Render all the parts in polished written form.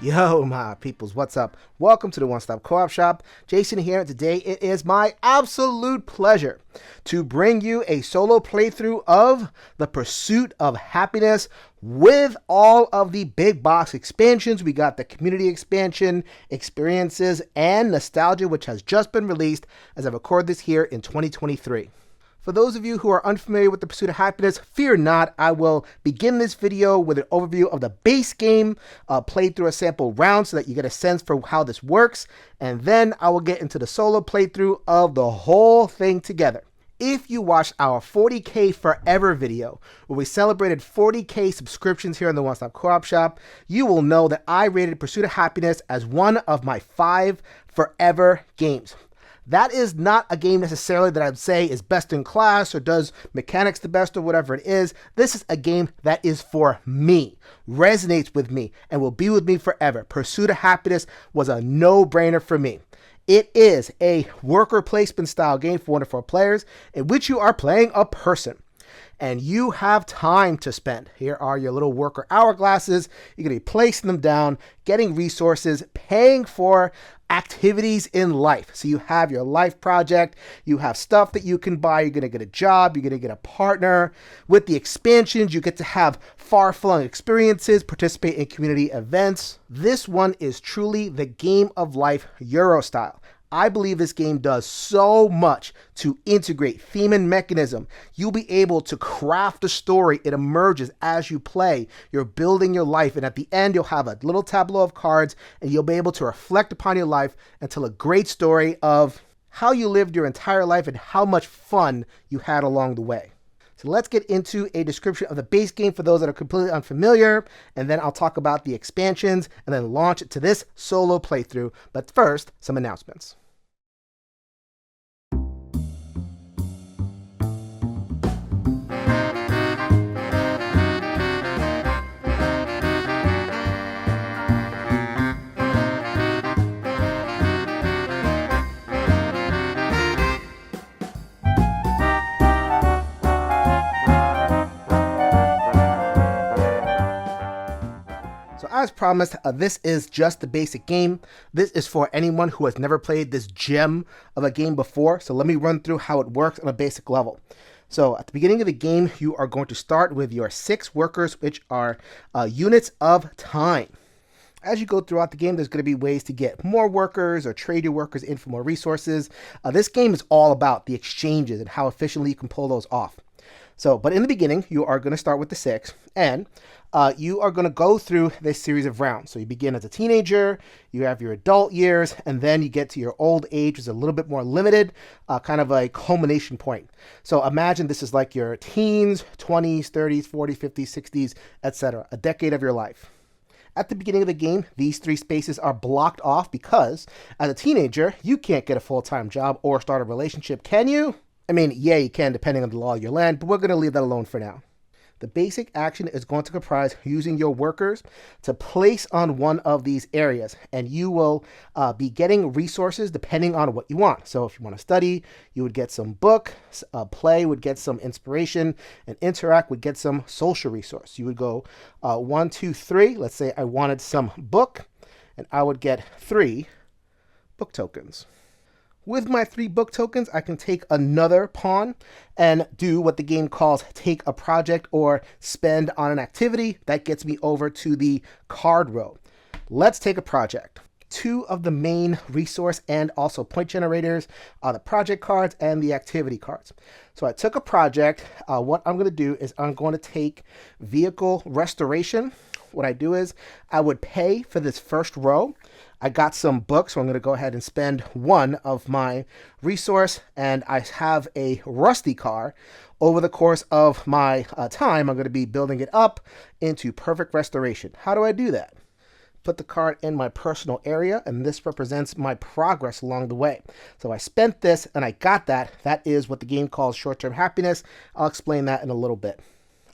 Yo, my peoples, what's up? Welcome to the One Stop Co-op Shop. Jason here, and today it is my absolute pleasure to bring you a solo playthrough of The Pursuit of Happiness with all of the big box expansions. We got the community expansion, experiences, and nostalgia, which has just been released as I record this here in 2023. For those of you who are unfamiliar with The Pursuit of Happiness, fear not. I will begin this video with an overview of the base game, played through a sample round so that you get a sense for how this works, and then I will get into the solo playthrough of the whole thing together. If you watched our 40K Forever video, where we celebrated 40K subscriptions here in the One Stop Co-op Shop, you will know that I rated Pursuit of Happiness as one of my 5 forever games. That is not a game necessarily that I'd say is best in class or does mechanics the best or whatever it is. This is a game that is for me, resonates with me, and will be with me forever. Pursuit of Happiness was a no-brainer for me. It is a worker placement style game for 1 to 4 players in which you are playing a person. And you have time to spend. Here are your little worker hourglasses. You're going to be placing them down, getting resources, paying for activities in life. So you have your life project, you have stuff that you can buy, you're going to get a job, you're going to get a partner. With the expansions, you get to have far-flung experiences, participate in community events. This one is truly the game of life Euro style. I believe this game does so much to integrate theme and mechanism. You'll be able to craft a story. It emerges as you play. You're building your life, and at the end, you'll have a little tableau of cards, and you'll be able to reflect upon your life and tell a great story of how you lived your entire life and how much fun you had along the way. So let's get into a description of the base game for those that are completely unfamiliar, and then I'll talk about the expansions and then launch it to this solo playthrough. But first, some announcements. So as promised, this is just the basic game. This is for anyone who has never played this gem of a game before. So let me run through how it works on a basic level. So at the beginning of the game, you are going to start with your 6 workers, which are units of time. As you go throughout the game, there's going to be ways to get more workers or trade your workers in for more resources. This game is all about the exchanges and how efficiently you can pull those off. So, but in the beginning, you are going to start with the 6, and you are going to go through this series of rounds. So you begin as a teenager, you have your adult years, and then you get to your old age, which is a little bit more limited, kind of a culmination point. So imagine this is like your teens, 20s, 30s, 40s, 50s, 60s, etc., a decade of your life. At the beginning of the game, these 3 spaces are blocked off because as a teenager, you can't get a full-time job or start a relationship, can you? I mean, yeah, you can depending on the law of your land, but we're going to leave that alone for now. The basic action is going to comprise using your workers to place on one of these areas, and you will be getting resources depending on what you want. So if you want to study, you would get some book, play would get some inspiration, and interact would get some social resource. You would go 1, 2, 3. Let's say I wanted some book, and I would get 3 book tokens. With my 3 book tokens, I can take another pawn and do what the game calls take a project or spend on an activity. That gets me over to the card row. Let's take a project. 2 of the main resource and also point generators are the project cards and the activity cards. So I took a project. What I'm going to do is I'm going to take vehicle restoration. What I do is I would pay for this first row. I got some books, so I'm going to go ahead and spend 1 of my resource, and I have a rusty car. Over the course of my time, I'm going to be building it up into perfect restoration. How do I do that? Put the card in my personal area, and this represents my progress along the way. So I spent this, and I got that. That is what the game calls short-term happiness. I'll explain that in a little bit.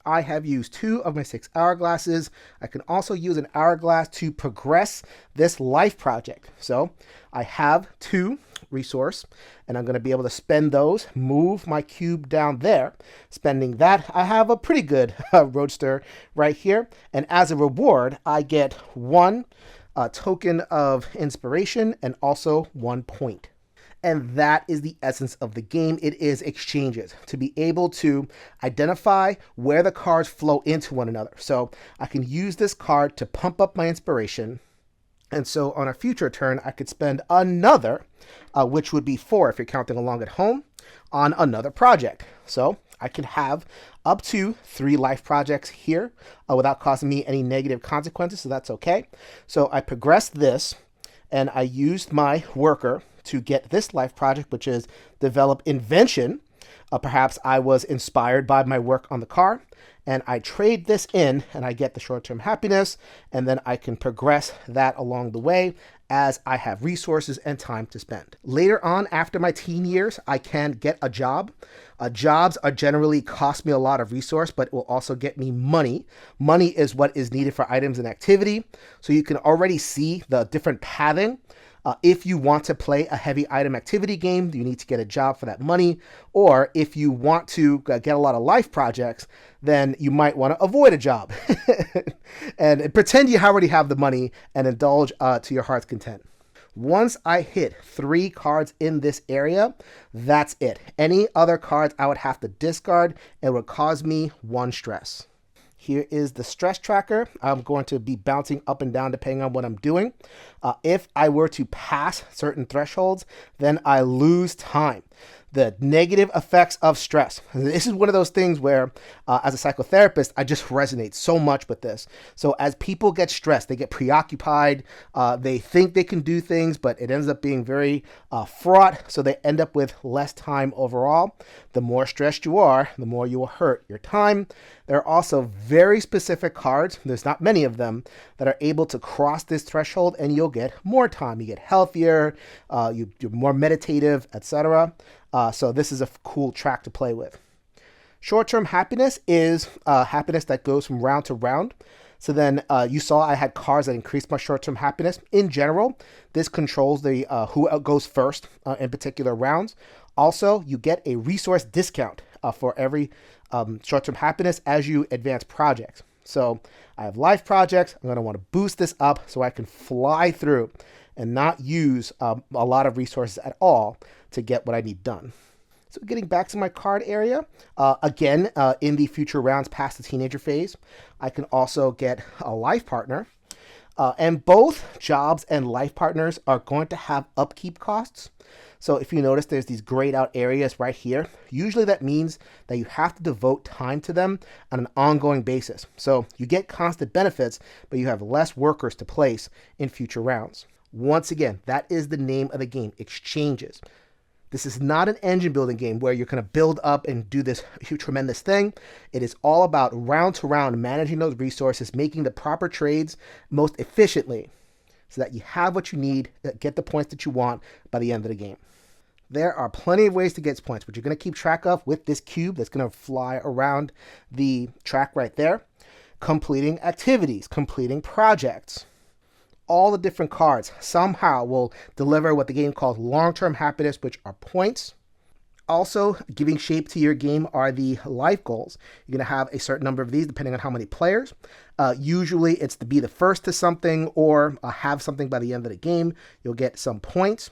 I have used 2 of my 6 hourglasses. I can also use an hourglass to progress this life project. So I have 2 resource, and I'm going to be able to spend those, move my cube down there. Spending that, I have a pretty good roadster right here. And as a reward, I get 1 a token of inspiration, and also 1 point. And that is the essence of the game. It is exchanges, to be able to identify where the cards flow into one another. So I can use this card to pump up my inspiration. And so on a future turn, I could spend another, which would be 4 if you're counting along at home, on another project. So I can have up to 3 life projects here without causing me any negative consequences, so that's okay. So I progressed this, and I used my worker to get this life project, which is develop invention. Perhaps I was inspired by my work on the car, and I trade this in, and I get the short-term happiness, and then I can progress that along the way as I have resources and time to spend. Later on, after my teen years, I can get a job. Jobs are generally cost me a lot of resource, but it will also get me money. Money is what is needed for items and activity. So you can already see the different pathing. If you want to play a heavy item activity game, you need to get a job for that money. Or if you want to get a lot of life projects, then you might want to avoid a job and pretend you already have the money and indulge to your heart's content. Once I hit 3 cards in this area, that's it. Any other cards I would have to discard, and it would cause me 1 stress. Here is the stress tracker. I'm going to be bouncing up and down depending on what I'm doing. If I were to pass certain thresholds, then I lose time. The negative effects of stress. This is one of those things where, as a psychotherapist, I just resonate so much with this. So as people get stressed, they get preoccupied, they think they can do things, but it ends up being very fraught, so they end up with less time overall. The more stressed you are, the more you will hurt your time. There are also very specific cards, there's not many of them, that are able to cross this threshold, and you'll get more time. You get healthier, you're more meditative, etc. So this is a cool track to play with. Short-term happiness is happiness that goes from round to round. So then you saw I had cards that increased my short-term happiness. In general, this controls the who goes first in particular rounds. Also, you get a resource discount for every short-term happiness as you advance projects. So I have life projects. I'm going to want to boost this up so I can fly through and not use a lot of resources at all to get what I need done. So getting back to my card area, again, in the future rounds past the teenager phase, I can also get a life partner. And both jobs and life partners are going to have upkeep costs. So if you notice, there's these grayed out areas right here. Usually that means that you have to devote time to them on an ongoing basis. So you get constant benefits, but you have less workers to place in future rounds. Once again, that is the name of the game, exchanges. This is not an engine building game where you're going to build up and do this tremendous thing. It is all about round to round managing those resources, making the proper trades most efficiently so that you have what you need, get the points that you want by the end of the game. There are plenty of ways to get points, which you're going to keep track of with this cube that's going to fly around the track right there. Completing activities, completing projects. All the different cards somehow will deliver what the game calls long-term happiness, which are points. Also, giving shape to your game are the life goals. You're going to have a certain number of these depending on how many players. Usually it's to be the first to something or have something by the end of the game. You'll get some points.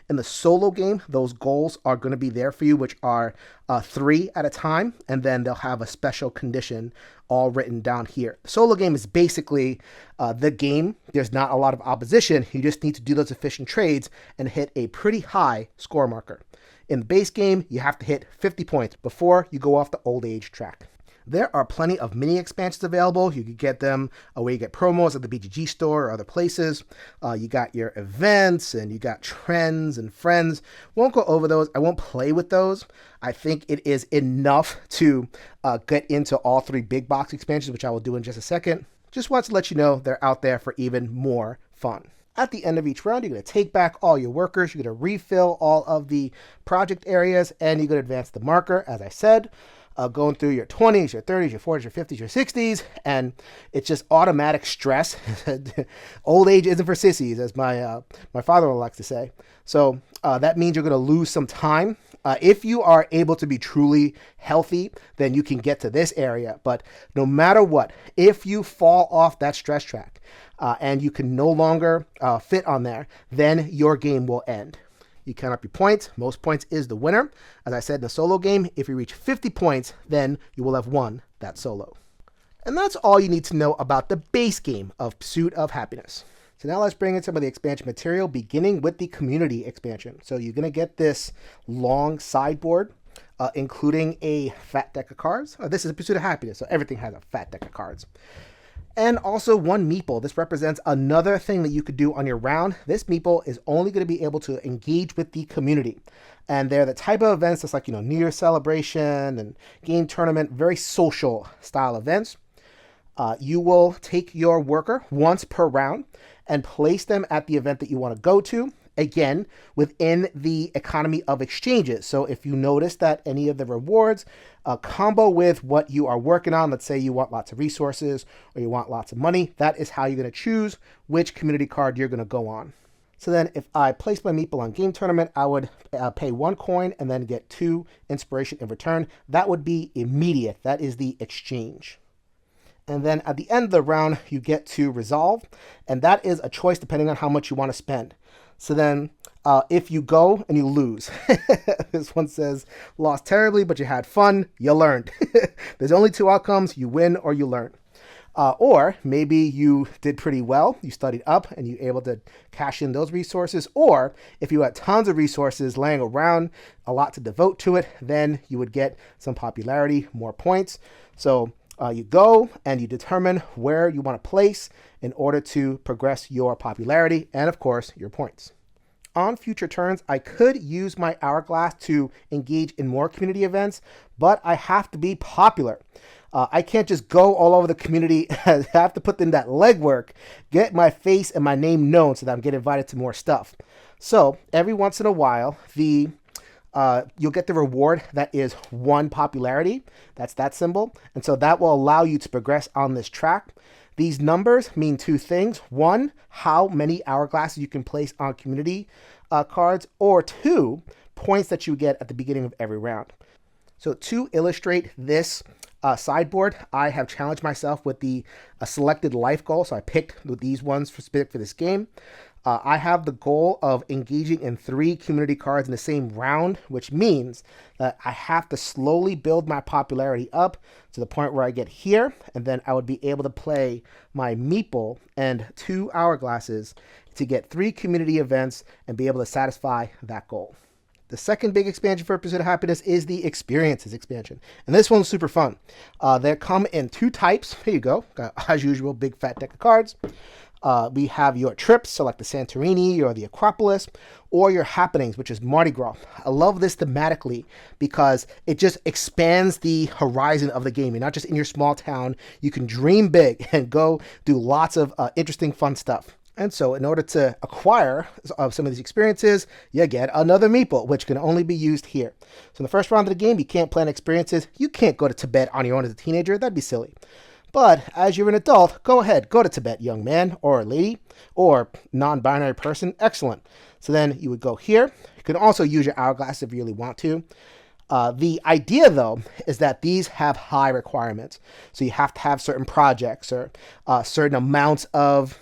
In the solo game, those goals are going to be there for you, which are 3 at a time, and then they'll have a special condition all written down here. The solo game is basically the game. There's not a lot of opposition. You just need to do those efficient trades and hit a pretty high score marker. In the base game, you have to hit 50 points before you go off the old age track. There are plenty of mini expansions available. You can get them where you get promos at the BGG store or other places. You got your events and you got trends and friends. Won't go over those. I won't play with those. I think it is enough to get into all 3 big box expansions, which I will do in just a second. Just want to let you know they're out there for even more fun. At the end of each round, you're going to take back all your workers. You're going to refill all of the project areas, and you're going to advance the marker, as I said. Going through your 20s, your 30s, your 40s, your 50s, your 60s, and it's just automatic stress. Old age isn't for sissies, as my father likes to say. So that means you're going to lose some time If you are able to be truly healthy, then you can get to this area. But no matter what, if you fall off that stretch track and you can no longer fit on there, then your game will end. You count up your points. Most points is the winner. As I said in the solo game, if you reach 50 points, then you will have won that solo. And that's all you need to know about the base game of Pursuit of Happiness. So now let's bring in some of the expansion material, beginning with the community expansion. So you're going to get this long sideboard, including a fat deck of cards. This is a Pursuit of Happiness, so everything has a fat deck of cards. And also one meeple. This represents another thing that you could do on your round. This meeple is only going to be able to engage with the community. And they're the type of events that's like, New Year's celebration and game tournament, very social style events. You will take your worker once per round and place them at the event that you want to go to, again, within the economy of exchanges. So if you notice that any of the rewards combo with what you are working on, let's say you want lots of resources or you want lots of money, that is how you're going to choose which community card you're going to go on. So then if I place my meeple on game tournament, I would pay 1 coin and then get 2 inspiration in return. That would be immediate. That is the exchange. And then at the end of the round, you get to resolve. And that is a choice depending on how much you want to spend. So then if you go and you lose, this one says, lost terribly, but you had fun, you learned. There's only 2 outcomes, you win or you learn. Or maybe you did pretty well, you studied up and you're able to cash in those resources. Or if you had tons of resources laying around, a lot to devote to it, then you would get some popularity, more points. So you go and you determine where you want to place in order to progress your popularity and, of course, your points. On future turns, I could use my hourglass to engage in more community events, but I have to be popular. I can't just go all over the community. I have to put in that legwork, get my face and my name known so that I'm getting invited to more stuff. So every once in a while, you'll get the reward that is 1 popularity. That's that symbol. And so that will allow you to progress on this track. These numbers mean 2 things. 1, how many hourglasses you can place on community cards, or 2, points that you get at the beginning of every round. So to illustrate this sideboard, I have challenged myself with the selected life goal. So I picked these ones for this game. I have the goal of engaging in 3 community cards in the same round, which means that I have to slowly build my popularity up to the point where I get here, and then I would be able to play my meeple and 2 hourglasses to get 3 community events and be able to satisfy that goal. The second big expansion for Pursuit of Happiness is the Experiences expansion. And this one's super fun. They come in 2 types. Here you go. Got, as usual, big fat deck of cards. We have your trips, so like the Santorini or the Acropolis, or your happenings, which is Mardi Gras. I love this thematically because it just expands the horizon of the game. You're not just in your small town. You can dream big and go do lots of interesting, fun stuff. And so in order to acquire some of these experiences, you get another meeple, which can only be used here. So in the first round of the game, you can't plan experiences. You can't go to Tibet on your own as a teenager. That'd be silly. But as you're an adult, go ahead, go to Tibet, young man or lady or non-binary person. Excellent. So then you would go here. You can also use your hourglass if you really want to. The idea, though, is that these have high requirements. So you have to have certain projects or certain amounts of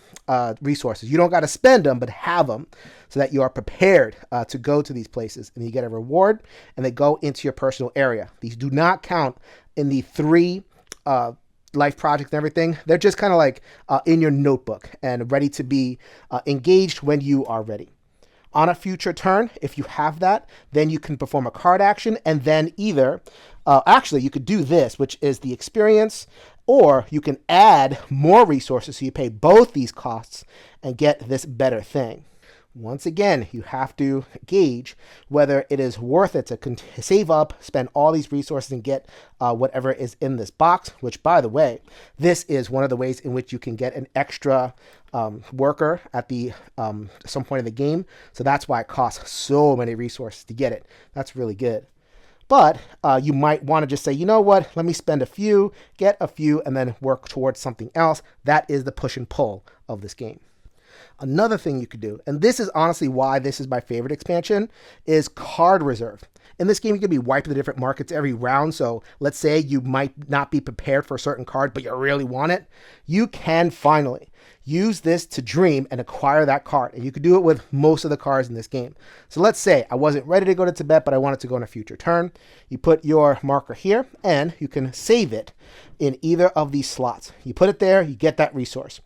resources. You don't got to spend them, but have them so that you are prepared to go to these places. And you get a reward, and they go into your personal area. These do not count in the 3 life projects and everything. They're just kind of like in your notebook and ready to be engaged when you are ready. On a future turn, if you have that, then you can perform a card action, and then either, actually you could do this, which is the experience, or you can add more resources so you pay both these costs and get this better thing. Once again, you have to gauge whether it is worth it to save up, spend all these resources, and get whatever is in this box, which, by the way, this is one of the ways in which you can get an extra worker at the some point in the game. So that's why it costs so many resources to get it. That's really good. But you might want to just say, you know what, let me spend a few, get a few, and then work towards something else. That is the push and pull of this game. Another thing you could do, and this is honestly why this is my favorite expansion, is card reserve. In this game, you can be wiping the different markets every round. So let's say you might not be prepared for a certain card, but you really want it. You can finally use this to dream and acquire that card. And you could do it with most of the cards in this game. So let's say I wasn't ready to go to Tibet, but I wanted to go on a future turn. You put your marker here and you can save it in either of these slots. You put it there, you get that resource.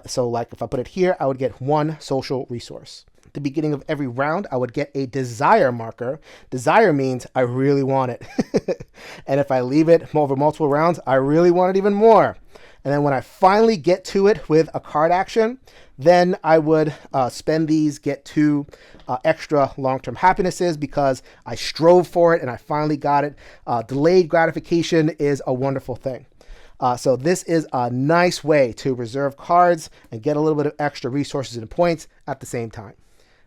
So like if I put it here, I would get 1 social resource. The beginning of every round, I would get a desire marker. Desire means I really want it. And if I leave it over multiple rounds, I really want it even more. And then when I finally get to it with a card action, then I would spend these, get 2 extra long-term happinesses because I strove for it and I finally got it. Delayed gratification is a wonderful thing. So this is a nice way to reserve cards and get a little bit of extra resources and points at the same time.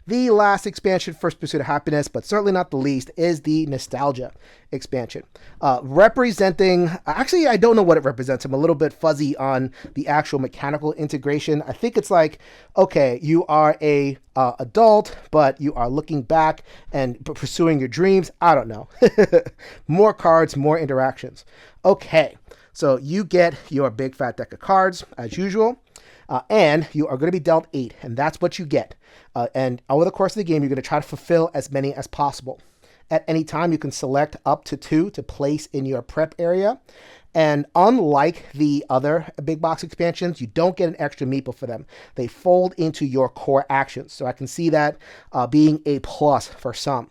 The last expansion for Pursuit of Happiness, but certainly not the least, is the Nostalgia expansion. Representing, actually, I don't know what it represents. I'm a little bit fuzzy on the actual mechanical integration. I think it's like, okay, you are a adult, but you are looking back and pursuing your dreams. I don't know. More cards, more interactions. Okay, so you get your big fat deck of cards, as usual. And you are going to be dealt 8, and that's what you get. And over the course of the game, you're going to try to fulfill as many as possible. At any time, you can select up to 2 to place in your prep area. And unlike the other big box expansions, you don't get an extra meeple for them. They fold into your core actions. So I can see that being a plus for some.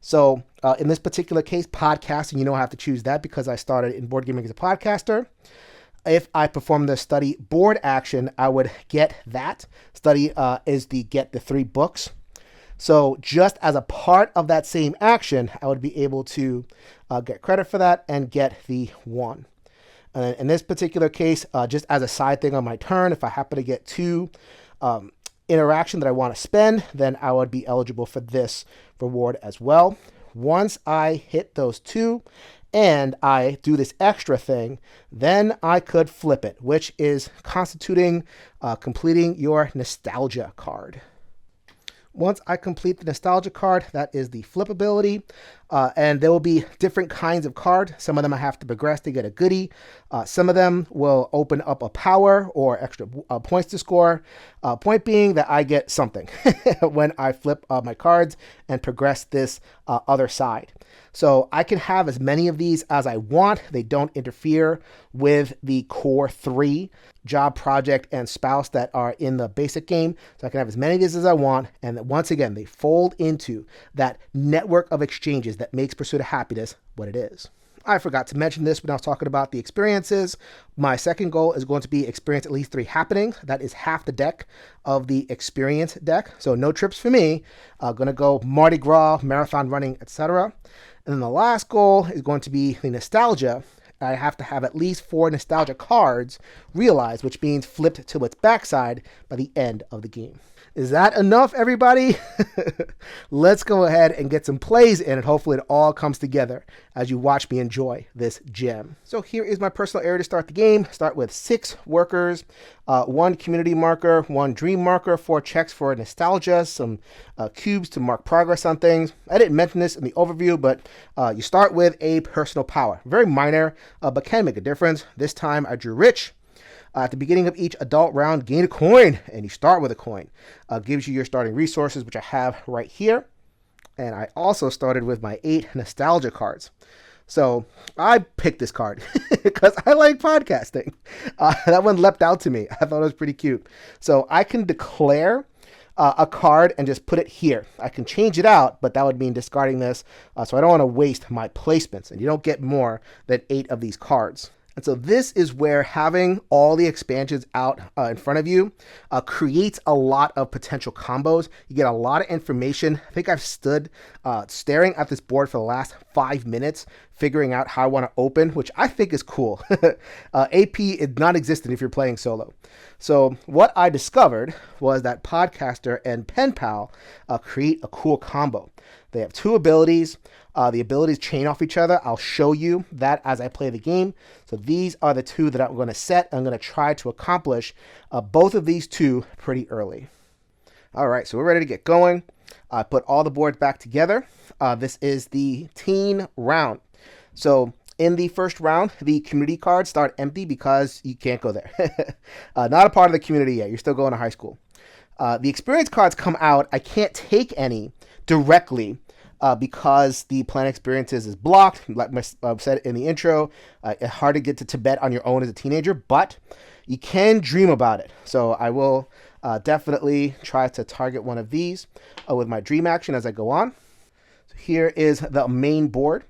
So in this particular case, podcasting, you know I have to choose that because I started in board gaming as a podcaster. If I perform the study board action, I would get that. Study is get the 3 books. So just as a part of that same action, I would be able to get credit for that and get the 1. And in this particular case, just as a side thing on my turn, if I happen to get 2 interaction that I want to spend, then I would be eligible for this reward as well. Once I hit those 2, and I do this extra thing, then I could flip it, which is constituting completing your Nostalgia card. Once I complete the Nostalgia card, that is the flip ability, and there will be different kinds of cards. Some of them I have to progress to get a goodie. Some of them will open up a power or extra points to score. Point being that I get something when I flip my cards and progress this other side. So I can have as many of these as I want. They don't interfere with the core 3, job, project, and spouse that are in the basic game. So I can have as many of these as I want. And once again, they fold into that network of exchanges that makes Pursuit of Happiness what it is. I forgot to mention this when I was talking about the experiences. My second goal is going to be experience at least 3 happenings. That is half the deck of the experience deck. So no trips for me. Going to go Mardi Gras, marathon running, etc. And then the last goal is going to be the Nostalgia. I have to have at least 4 Nostalgia cards realized, which means flipped to its backside by the end of the game. Is that enough, everybody? Let's go ahead and get some plays in, and hopefully it all comes together as you watch me enjoy this gem. So here is my personal area to start the game. Start with 6 workers, 1 community marker, 1 dream marker, 4 checks for Nostalgia, some cubes to mark progress on things. I didn't mention this in the overview, but you start with a personal power. Very minor, but can make a difference. This time I drew rich. At the beginning of each adult round, gain a coin, and you start with a coin. Gives you your starting resources, which I have right here. And I also started with my 8 Nostalgia cards. So I picked this card because I like podcasting. That one leapt out to me. I thought it was pretty cute. So I can declare a card and just put it here. I can change it out, but that would mean discarding this. So I don't want to waste my placements. And you don't get more than 8 of these cards. And so this is where having all the expansions out in front of you creates a lot of potential combos. You get a lot of information. I think I've stood staring at this board for the last 5 minutes, figuring out how I want to open, which I think is cool. AP is non-existent if you're playing solo. So what I discovered was that Podcaster and Pen Pal create a cool combo. They have 2 abilities. The abilities chain off each other. I'll show you that as I play the game. So these are the two that I'm going to set. I'm going to try to accomplish both of these two pretty early. All right, so we're ready to get going. I put all the boards back together. This is the teen round. So in the first round, the community cards start empty because you can't go there. Not a part of the community yet. You're still going to high school. The experience cards come out. I can't take any directly because the Planet Experiences is blocked. Like I said in the intro, it's hard to get to Tibet on your own as a teenager, but you can dream about it. So I will definitely try to target one of these with my dream action as I go on. So here is the main board.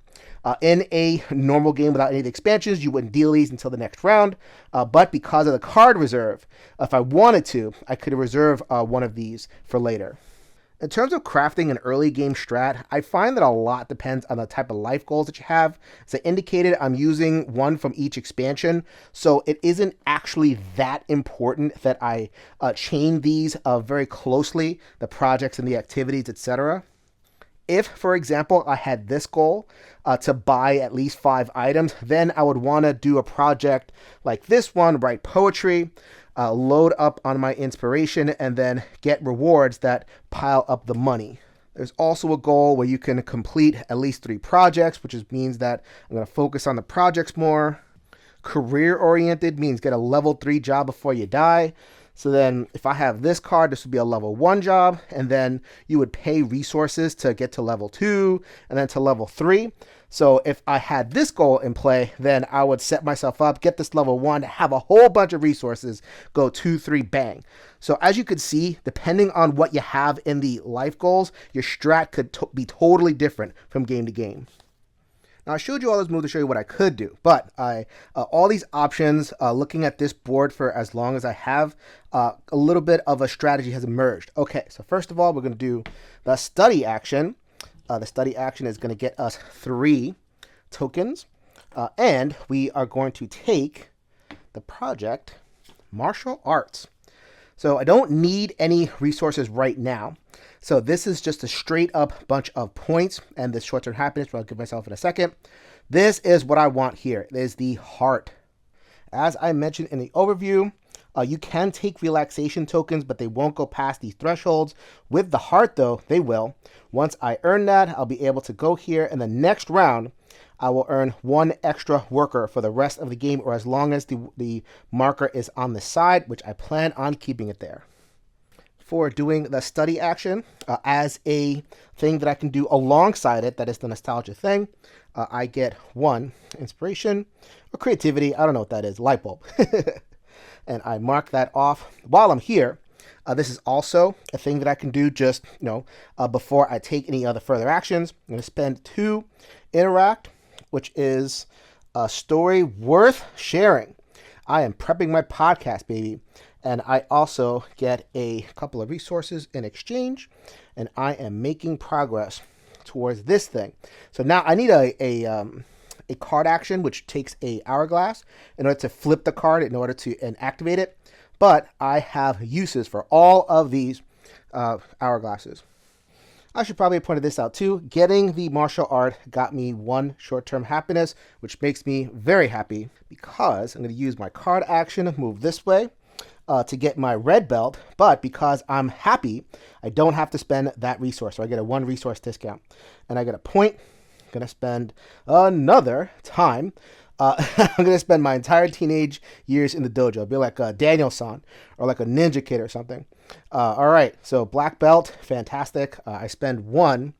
In a normal game without any of the expansions, you wouldn't deal these until the next round. But because of the card reserve, if I wanted to, I could reserve one of these for later. In terms of crafting an early game strat, I find that a lot depends on the type of life goals that you have. As I indicated, I'm using one from each expansion, so it isn't actually that important that I chain these very closely, the projects and the activities, etc. If, for example, I had this goal to buy at least 5 items, then I would want to do a project like this one, write poetry, load up on my inspiration, and then get rewards that pile up the money. There's also a goal where you can complete at least 3 projects, which means that I'm going to focus on the projects more. Career-oriented means get a level 3 job before you die. So then if I have this card, this would be a level 1 job, and then you would pay resources to get to level 2 and then to level 3. So if I had this goal in play, then I would set myself up, get this level 1, have a whole bunch of resources, go 2, 3, bang. So as you could see, depending on what you have in the life goals, your strat could be totally different from game to game. Now, I showed you all those moves to show you what I could do, but all these options, looking at this board for as long as I have, a little bit of a strategy has emerged. Okay, so first of all, we're going to do the study action. The study action is going to get us 3 tokens, and we are going to take the project Martial Arts. So I don't need any resources right now. So this is just a straight up bunch of points and this short-term happiness, which I'll give myself in a second. This is what I want here. It is the heart. As I mentioned in the overview, you can take relaxation tokens, but they won't go past these thresholds. With the heart, though, they will. Once I earn that, I'll be able to go here. In the next round, I will earn 1 extra worker for the rest of the game, or as long as the marker is on the side, which I plan on keeping it there. For doing the study action as a thing that I can do alongside it, that is the nostalgia thing, I get 1 inspiration or creativity. I don't know what that is, light bulb. And I mark that off while I'm here. This is also a thing that I can do just, before I take any other further actions. I'm going to spend 2 interact, which is a story worth sharing. I am prepping my podcast, baby. And I also get a couple of resources in exchange, and I am making progress towards this thing. So now I need a card action, which takes a hourglass in order to flip the card in order to activate it. But I have uses for all of these hourglasses. I should probably have pointed this out too. Getting the martial art got me 1 short-term happiness, which makes me very happy because I'm going to use my card action, move this way, to get my red belt, but because I'm happy, I don't have to spend that resource. So I get a 1 resource discount, and I get a point. I'm going to spend another time. I'm going to spend my entire teenage years in the dojo. Be like a Daniel-san or like a Ninja Kid or something. All right, so black belt, fantastic. I spend 1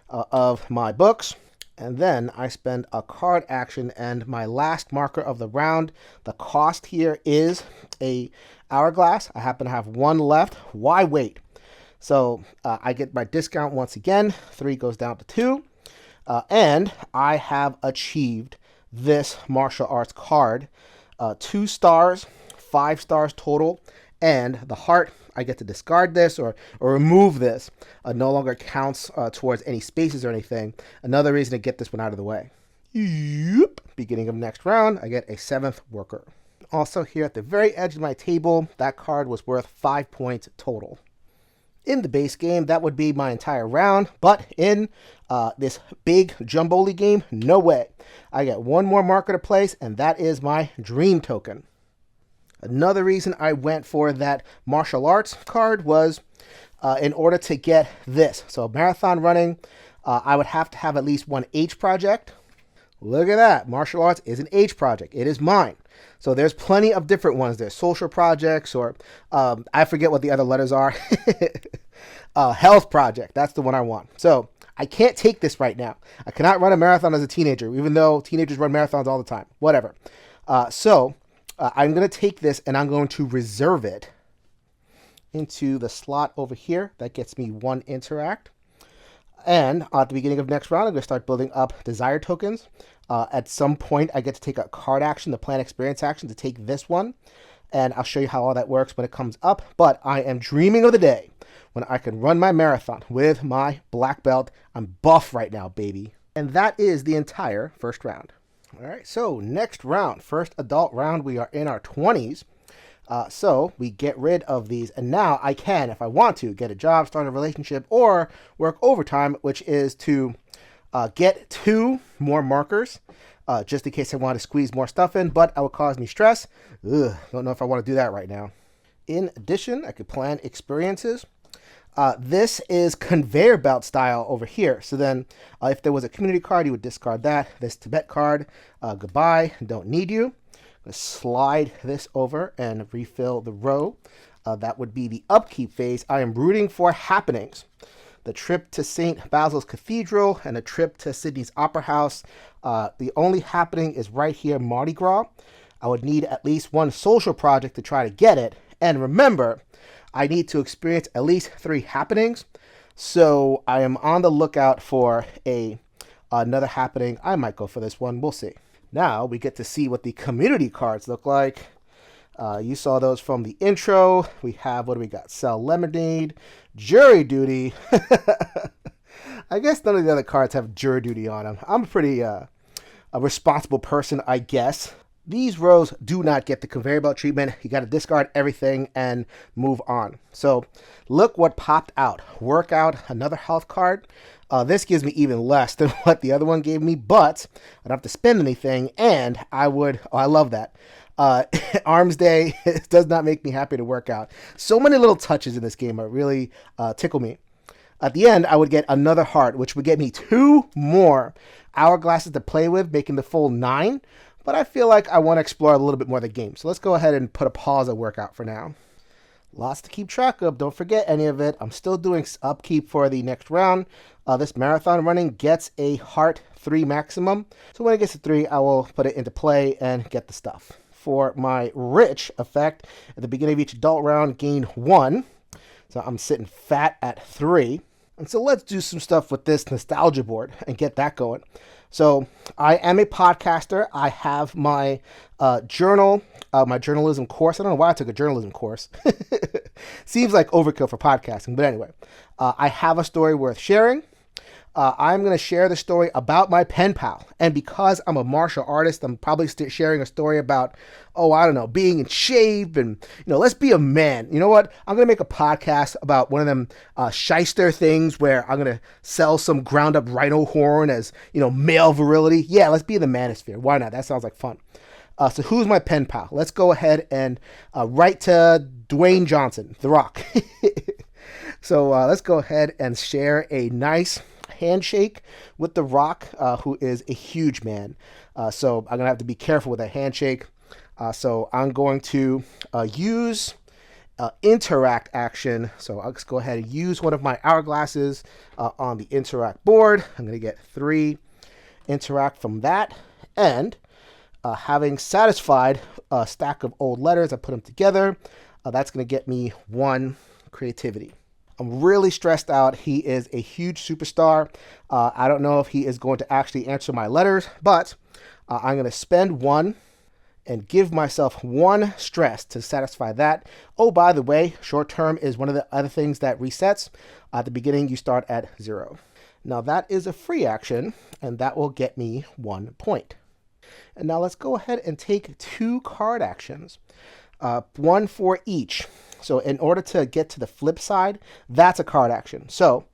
of my books. And then I spend a card action, and my last marker of the round, the cost here is a hourglass. I happen to have 1 left. Why wait? So I get my discount once again. 3 goes down to 2. And I have achieved this martial arts card. 2 stars, 5 stars total. And the heart, I get to discard this or remove this. No longer counts towards any spaces or anything. Another reason to get this one out of the way. Yep. Beginning of next round, I get a 7th worker. Also here at the very edge of my table, that card was worth 5 points total. In the base game, that would be my entire round, but in this big Jumbo League game, no way. I get one more marker to place, and that is my dream token. Another reason I went for that martial arts card was in order to get this. So marathon running, I would have to have at least one H project. Look at that. Martial arts is an H project. It is mine. So there's plenty of different ones. There's social projects, or I forget what the other letters are. Health project. That's the one I want. So I can't take this right now. I cannot run a marathon as a teenager, even though teenagers run marathons all the time. Whatever. I'm going to take this and I'm going to reserve it into the slot over here. That gets me one interact. And at the beginning of next round, I'm going to start building up desire tokens. At some point, I get to take a card action, the plan experience action, to take this one. And I'll show you how all that works when it comes up. But I am dreaming of the day when I can run my marathon with my black belt. I'm buff right now, baby. And that is the entire first round. All right, so next round, first adult round, we are in our 20s. So we get rid of these, and now I can, if I want to, get a job, start a relationship, or work overtime, which is to get 2 more markers, just in case I want to squeeze more stuff in, but that would cause me stress. Don't know if I want to do that right now. In addition, I could plan experiences. This is conveyor belt style over here. So then if there was a community card, you would discard that. This Tibet card, goodbye, don't need you. Slide this over and refill the row. That would be the upkeep phase. I am rooting for happenings. The trip to St. Basil's Cathedral and a trip to Sydney's Opera House. The only happening is right here, Mardi Gras. I would need at least one social project to try to get it. And remember, I need to experience at least 3 happenings. So I am on the lookout for another happening. I might go for this one. We'll see. Now we get to see what the community cards look like. You saw those from the intro. We have, what do we got? Sell Lemonade, Jury Duty. I guess none of the other cards have Jury Duty on them. I'm a pretty a responsible person, I guess. These rows do not get the conveyor belt treatment. You got to discard everything and move on. So look what popped out. Workout, another health card. This gives me even less than what the other one gave me, but I don't have to spend anything, and I love that. Arms Day does not make me happy to work out. So many little touches in this game that really tickle me. At the end, I would get another heart, which would get me 2 more hourglasses to play with, making the full 9. But I feel like I want to explore a little bit more of the game. So let's go ahead and put a pause on workout for now. Lots to keep track of. Don't forget any of it. I'm still doing upkeep for the next round. This marathon running gets a heart 3 maximum. So when it gets to 3, I will put it into play and get the stuff. For my rich effect, at the beginning of each adult round, gain 1. So I'm sitting fat at 3. And so let's do some stuff with this nostalgia board and get that going. So I am a podcaster. I have my journal, my journalism course. I don't know why I took a journalism course. Seems like overkill for podcasting. But anyway, I have a story worth sharing. I'm going to share the story about my pen pal. And because I'm a martial artist, I'm probably sharing a story about, being in shape and, let's be a man. You know what? I'm going to make a podcast about one of them shyster things where I'm going to sell some ground up rhino horn as, male virility. Yeah, let's be in the manosphere. Why not? That sounds like fun. So who's my pen pal? Let's go ahead and write to Dwayne Johnson, The Rock. So let's go ahead and share a nice handshake with The Rock, who is a huge man. So I'm going to have to be careful with that handshake. So I'm going to use interact action. So I'll just go ahead and use one of my hourglasses on the interact board. I'm going to get 3 interact from that. And having satisfied a stack of old letters, I put them together. That's going to get me 1 creativity. I'm really stressed out. He is a huge superstar. I don't know if he is going to actually answer my letters, but I'm going to spend 1 and give myself 1 stress to satisfy that. Oh, by the way, short term is one of the other things that resets. At the beginning, you start at 0. Now that is a free action, and that will get me 1 point. And now let's go ahead and take 2 card actions, 1 for each. So in order to get to the flip side, that's a card action. So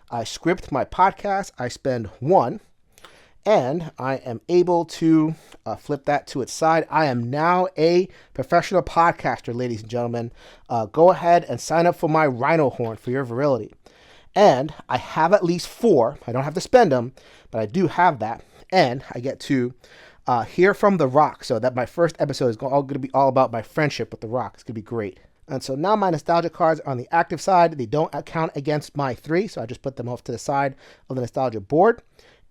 I script my podcast, I spend 1, and I am able to flip that to its side. I am now a professional podcaster, ladies and gentlemen. Go ahead and sign up for my Rhino Horn for your virility. And I have at least 4. I don't have to spend them, but I do have that. And I get to hear from The Rock. So that my first episode is going to be all about my friendship with The Rock. It's going to be great. And so now my nostalgia cards are on the active side. They don't count against my 3, so I just put them off to the side of the nostalgia board.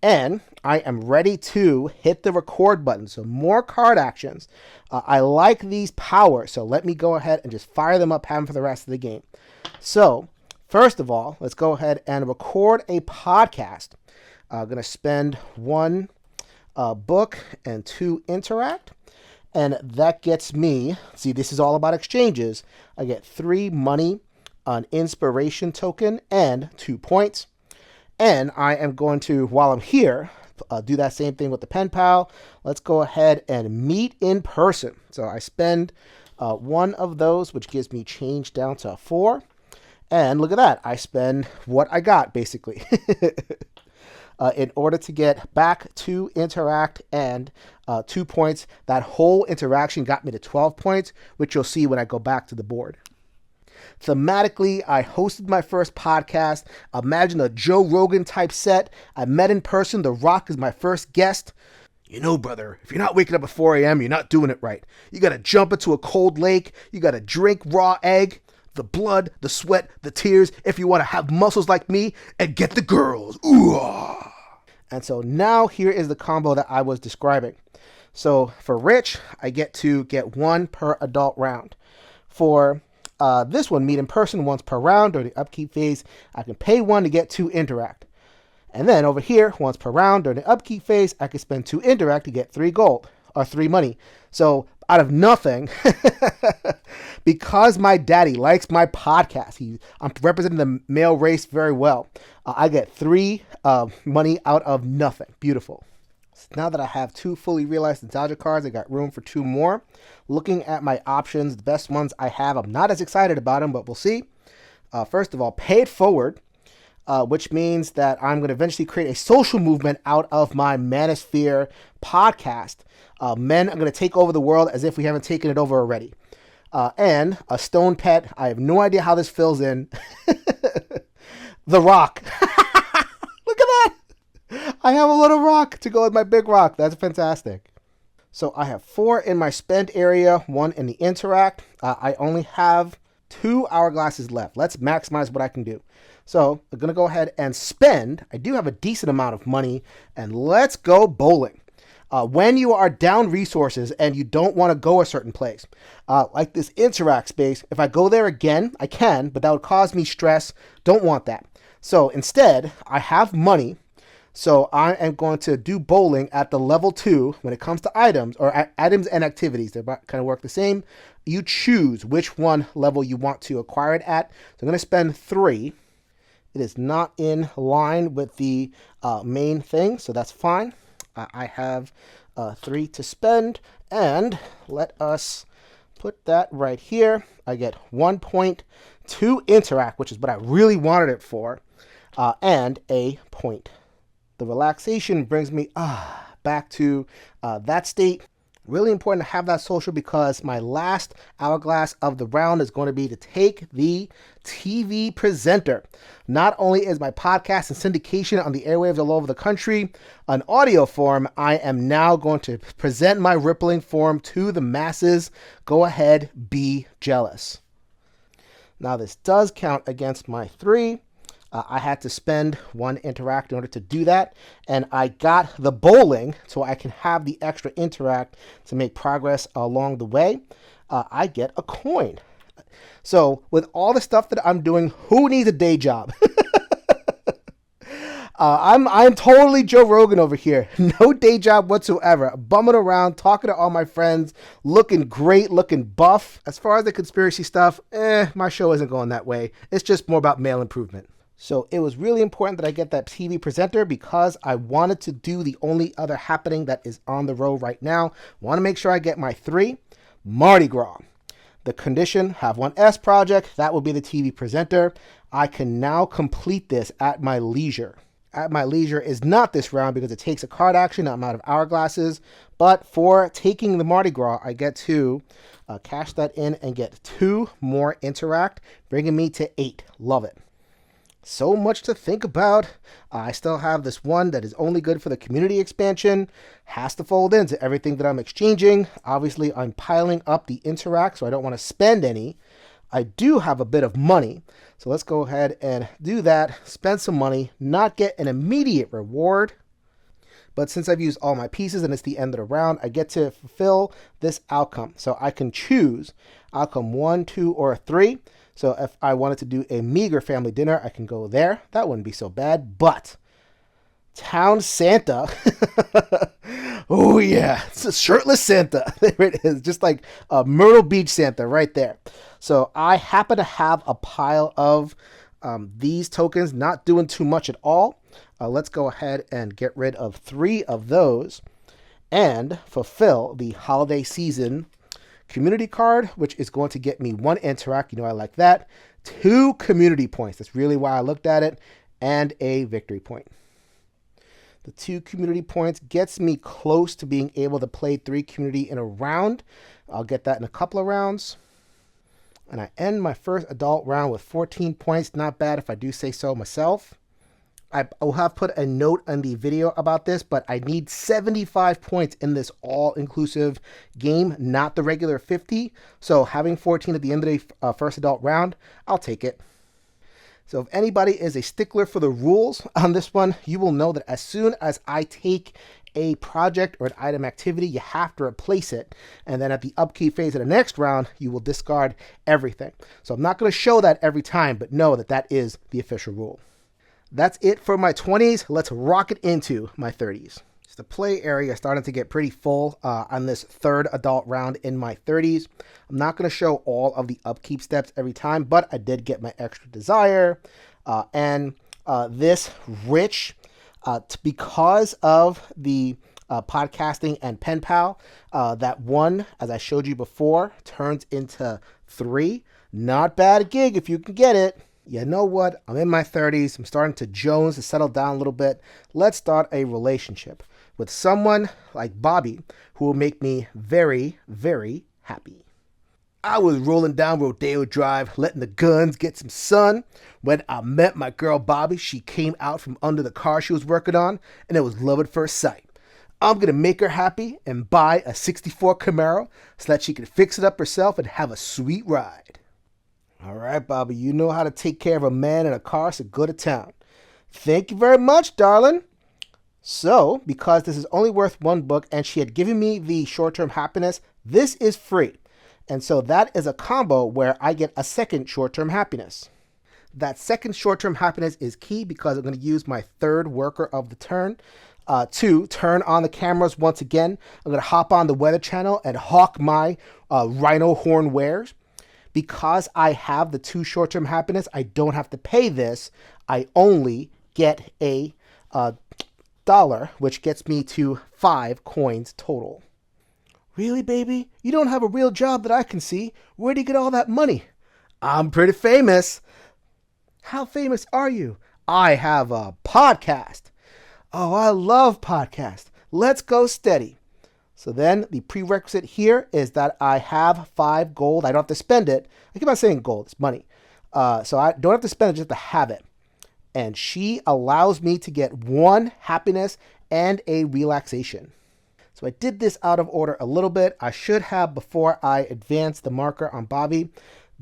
And I am ready to hit the record button. So more card actions. I like these powers, so let me go ahead and just fire them up, have them for the rest of the game. So first of all, let's go ahead and record a podcast. I'm going to spend 1 book and 2 interact. And that gets me, see, this is all about exchanges. I get 3 money, an inspiration token, and 2 points. And I am going to, while I'm here, do that same thing with the pen pal. Let's go ahead and meet in person. So I spend 1 of those, which gives me change down to 4. And look at that. I spend what I got, basically. In order to get back to interact and 2 points. That whole interaction got me to 12 points, which you'll see when I go back to the board. Thematically, I hosted my first podcast. Imagine a Joe Rogan type set. I met in person. The Rock is my first guest. You know, brother, if you're not waking up at 4 a.m., you're not doing it right. You got to jump into a cold lake. You got to drink raw egg. The blood, the sweat, the tears, if you want to have muscles like me, and get the girls. Ooh. And so now here is the combo that I was describing. So for Rich, I get to get 1 per adult round. For this one, meet in person once per round during the upkeep phase. I can pay 1 to get 2 interact. And then over here, once per round during the upkeep phase, I can spend 2 interact to get 3 gold, or 3 money. So out of nothing, because my daddy likes my podcast, I'm representing the male race very well, I get 3 money out of nothing. Beautiful. So now that I have 2 fully realized nostalgia cards, I got room for 2 more. Looking at my options, the best ones I have, I'm not as excited about them, but we'll see. First of all, pay it forward, which means that I'm going to eventually create a social movement out of my Manosphere podcast. Men are going to take over the world as if we haven't taken it over already. And a stone pet. I have no idea how this fills in. The Rock. Look at that. I have a little rock to go with my big rock. That's fantastic. So I have 4 in my spend area, 1 in the interact. I only have 2 hourglasses left. Let's maximize what I can do. So I'm going to go ahead and spend. I do have a decent amount of money, and let's go bowling. When you are down resources and you don't want to go a certain place, like this interact space, if I go there again, I can, but that would cause me stress. Don't want that. So instead, I have money. So I am going to do bowling at the level 2 when it comes to items, or items and activities. They kind of work the same. You choose which one level you want to acquire it at. So I'm going to spend 3. It is not in line with the main thing, so that's fine. I have 3 to spend, and let us put that right here. I get 1 point to interact, which is what I really wanted it for, and a point. The relaxation brings me back to that state. Really important to have that social, because my last hourglass of the round is going to be to take the TV presenter. Not only is my podcast and syndication on the airwaves all over the country an audio form, I am now going to present my rippling form to the masses. Go ahead, be jealous. Now this does count against my 3. I had to spend 1 interact in order to do that, and I got the bowling so I can have the extra interact to make progress along the way. I get a coin. So with all the stuff that I'm doing, who needs a day job? I'm totally Joe Rogan over here. No day job whatsoever. Bumming around, talking to all my friends, looking great, looking buff. As far as the conspiracy stuff, my show isn't going that way. It's just more about male improvement. So it was really important that I get that TV presenter, because I wanted to do the only other happening that is on the road right now. Want to make sure I get my 3. Mardi Gras. The condition, have one S project, that will be the TV presenter. I can now complete this at my leisure. At my leisure is not this round because it takes a card action. I'm out of hourglasses. But for taking the Mardi Gras, I get to cash that in and get 2 more interact, bringing me to 8. Love it. So much to think about. I still have this one that is only good for the community expansion. Has to fold into everything that I'm exchanging. Obviously, I'm piling up the interact, so I don't want to spend any. I do have a bit of money, so let's go ahead and do that. Spend some money, not get an immediate reward. But since I've used all my pieces and it's the end of the round, I get to fulfill this outcome. So I can choose outcome 1, 2, or 3. So if I wanted to do a meager family dinner, I can go there. That wouldn't be so bad. But Town Santa. Oh, yeah. It's a shirtless Santa. There it is. Just like a Myrtle Beach Santa right there. So I happen to have a pile of these tokens, not doing too much at all. Let's go ahead and get rid of 3 of those and fulfill the holiday season community card, which is going to get me 1 interact. You know, I like that. 2 community points. That's really why I looked at it. And a victory point. The 2 community points gets me close to being able to play 3 community in a round. I'll get that in a couple of rounds. And I end my first adult round with 14 points. Not bad if I do say so myself. I'll have put a note in the video about this, but I need 75 points in this all-inclusive game, not the regular 50. So having 14 at the end of the first adult round, I'll take it. So if anybody is a stickler for the rules on this one, you will know that as soon as I take a project or an item activity, you have to replace it. And then at the upkeep phase of the next round, you will discard everything. So I'm not going to show that every time, but know that that is the official rule. That's it for my 20s. Let's rocket into my 30s. So the play area is starting to get pretty full on this third adult round in my 30s. I'm not going to show all of the upkeep steps every time, but I did get my extra desire. And this rich, because of the podcasting and pen pal, that 1, as I showed you before, turns into 3. Not bad gig if you can get it. You know what? I'm in my 30s. I'm starting to Jones to settle down a little bit. Let's start a relationship with someone like Bobby who will make me very, very happy. I was rolling down Rodeo Drive, letting the guns get some sun. When I met my girl Bobby, she came out from under the car she was working on, and it was love at first sight. I'm going to make her happy and buy a 64 Camaro so that she can fix it up herself and have a sweet ride. All right, Bobby, you know how to take care of a man in a car, so go to town. Thank you very much, darling. So, because this is only worth 1 book and she had given me the short-term happiness, this is free. And so that is a combo where I get a second short-term happiness. That second short-term happiness is key because I'm going to use my 3rd worker of the turn to turn on the cameras once again. I'm going to hop on the Weather Channel and hawk my rhino horn wares. Because I have the 2 short-term happiness, I don't have to pay this. I only get a $1, which gets me to 5 coins total. Really, baby? You don't have a real job that I can see. Where do you get all that money? I'm pretty famous. How famous are you? I have a podcast. Oh, I love podcasts. Let's go steady. So then the prerequisite here is that I have 5 gold. I don't have to spend it. I keep on saying gold. It's money. So I don't have to spend it just to have it. And she allows me to get 1 happiness and a relaxation. So I did this out of order a little bit. I should have, before I advance the marker on Bobby,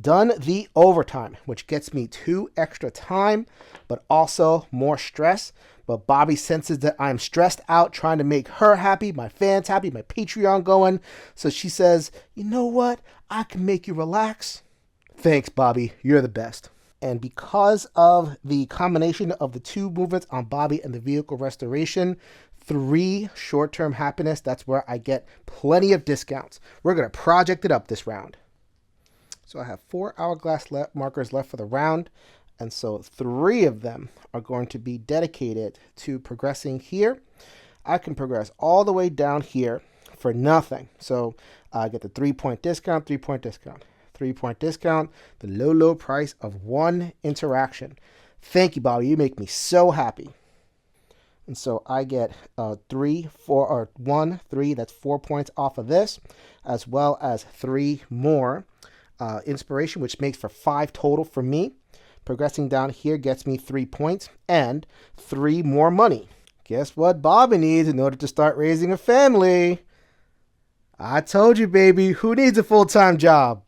done the overtime, which gets me 2 extra time, but also more stress. But Bobby senses that I'm stressed out trying to make her happy, my fans happy, my Patreon going. So she says, you know what? I can make you relax. Thanks, Bobby. You're the best. And because of the combination of the 2 movements on Bobby and the vehicle restoration, 3 short-term happiness, that's where I get plenty of discounts. We're going to project it up this round. So I have 4 hourglass markers left for the round. And so 3 of them are going to be dedicated to progressing here. I can progress all the way down here for nothing. So I get the 3-point discount, 3-point discount, 3-point discount, the low price of 1 interaction. Thank you, Bobby. You make me so happy. And so I get 3, 4, or 1, 3. That's 4 points off of this, as well as 3 more inspiration, which makes for 5 total for me. Progressing down here gets me 3 points and 3 more money. Guess what Bobby needs in order to start raising a family? I told you, baby. Who needs a full-time job?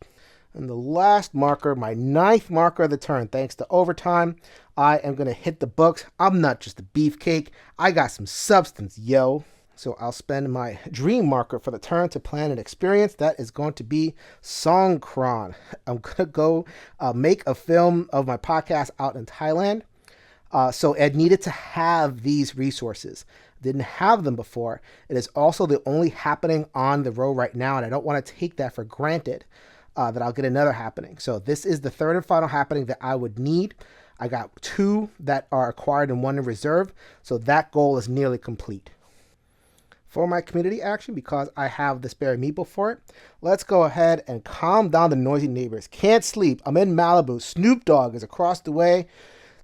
And the last marker, my 9th marker of the turn, thanks to overtime, I am going to hit the books. I'm not just a beefcake. I got some substance, yo. So I'll spend my dream marker for the turn to plan an experience. That is going to be Songkran. I'm going to go make a film of my podcast out in Thailand. So I needed to have these resources. Didn't have them before. It is also the only happening on the road right now, and I don't want to take that for granted that I'll get another happening. So this is the third and final happening that I would need. I got 2 that are acquired and 1 in reserve, so that goal is nearly complete. For my community action, because I have the spare meeple for it, let's go ahead and calm down the noisy neighbors. Can't sleep. I'm in Malibu. Snoop Dogg is across the way.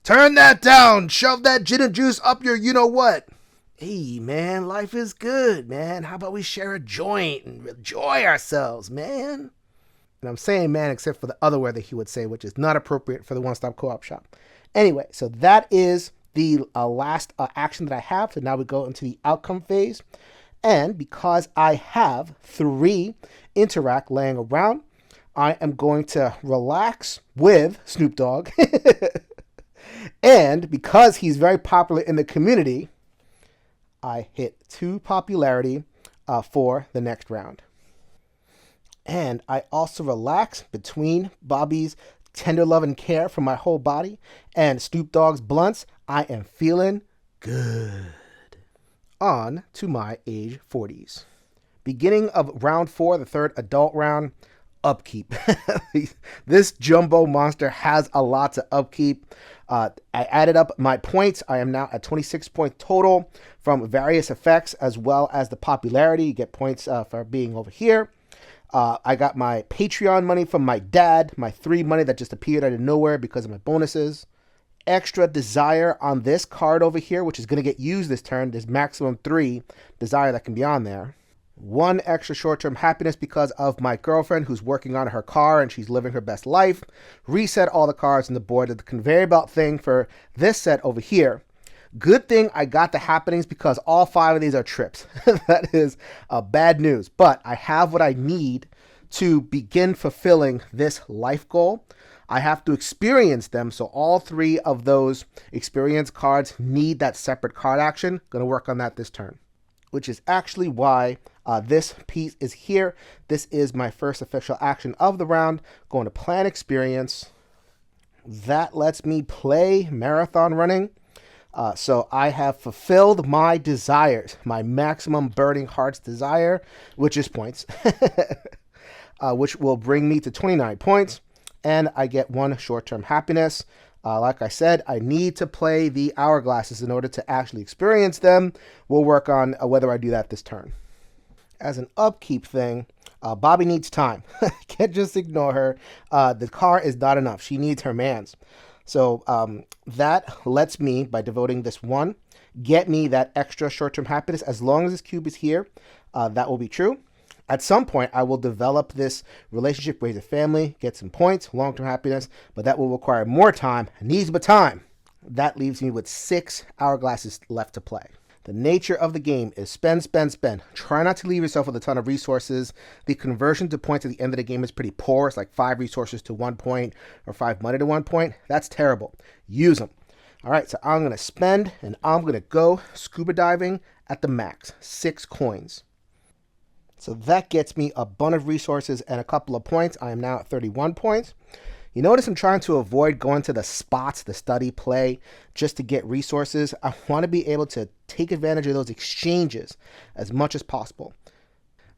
Turn that down. Shove that gin and juice up your you-know-what. Hey, man, life is good, man. How about we share a joint and enjoy ourselves, man? And I'm saying man except for the other word that he would say, which is not appropriate for the one-stop co-op shop. Anyway, so that is the last action that I have. So now we go into the outcome phase. And because I have 3 interact laying around, I am going to relax with Snoop Dogg. And because he's very popular in the community, I hit 2 popularity for the next round. And I also relax between Bobby's tender love and care for my whole body and Snoop Dogg's blunts. I am feeling good. On to my age 40s. Beginning of round 4, the third adult round, upkeep. This jumbo monster has a lot to upkeep. I added up my points. I am now at 26 points total from various effects as well as the popularity. You get points for being over here. I got my Patreon money from my dad, my 3 money that just appeared out of nowhere because of my bonuses. Extra desire on this card over here, which is going to get used this turn. There's maximum 3 desire that can be on there. 1 extra short-term happiness because of my girlfriend who's working on her car and she's living her best life. Reset all the cards on the board. The conveyor belt thing for this set over here. Good thing I got the happenings because all 5 of these are trips. That is bad news. But I have what I need to begin fulfilling this life goal. I have to experience them, so all 3 of those experience cards need that separate card action. Going to work on that this turn, which is actually why this piece is here. This is my first official action of the round. Going to plan experience. That lets me play marathon running. So I have fulfilled my desires, my maximum burning heart's desire, which is points, which will bring me to 29 points. And I get 1 short-term happiness. Like I said, I need to play the hourglasses in order to actually experience them. We'll work on whether I do that this turn. As an upkeep thing, Bobby needs time. Can't just ignore her. The car is not enough. She needs her mans. So that lets me, by devoting this 1, get me that extra short-term happiness. As long as this cube is here, that will be true. At some point, I will develop this relationship, raise a family, get some points, long-term happiness, but that will require more time, needs but time. That leaves me with 6 hourglasses left to play. The nature of the game is spend, spend, spend. Try not to leave yourself with a ton of resources. The conversion to points at the end of the game is pretty poor. It's like 5 resources to 1 point or 5 money to 1 point. That's terrible. Use them. All right, so I'm going to spend and I'm going to go scuba diving at the max, 6 coins. So that gets me a bunch of resources and a couple of points. I am now at 31 points. You notice I'm trying to avoid going to the spots, the study, play, just to get resources. I want to be able to take advantage of those exchanges as much as possible.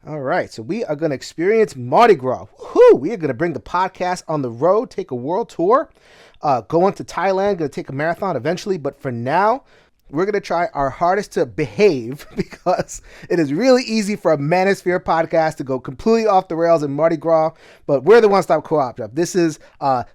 All right, so we are going to experience Mardi Gras. Woohoo! We are going to bring the podcast on the road, take a world tour, go into Thailand, going to take a marathon eventually. But for now, we're going to try our hardest to behave because it is really easy for a Manosphere podcast to go completely off the rails in Mardi Gras, but we're the One Stop Co-op Shop. This is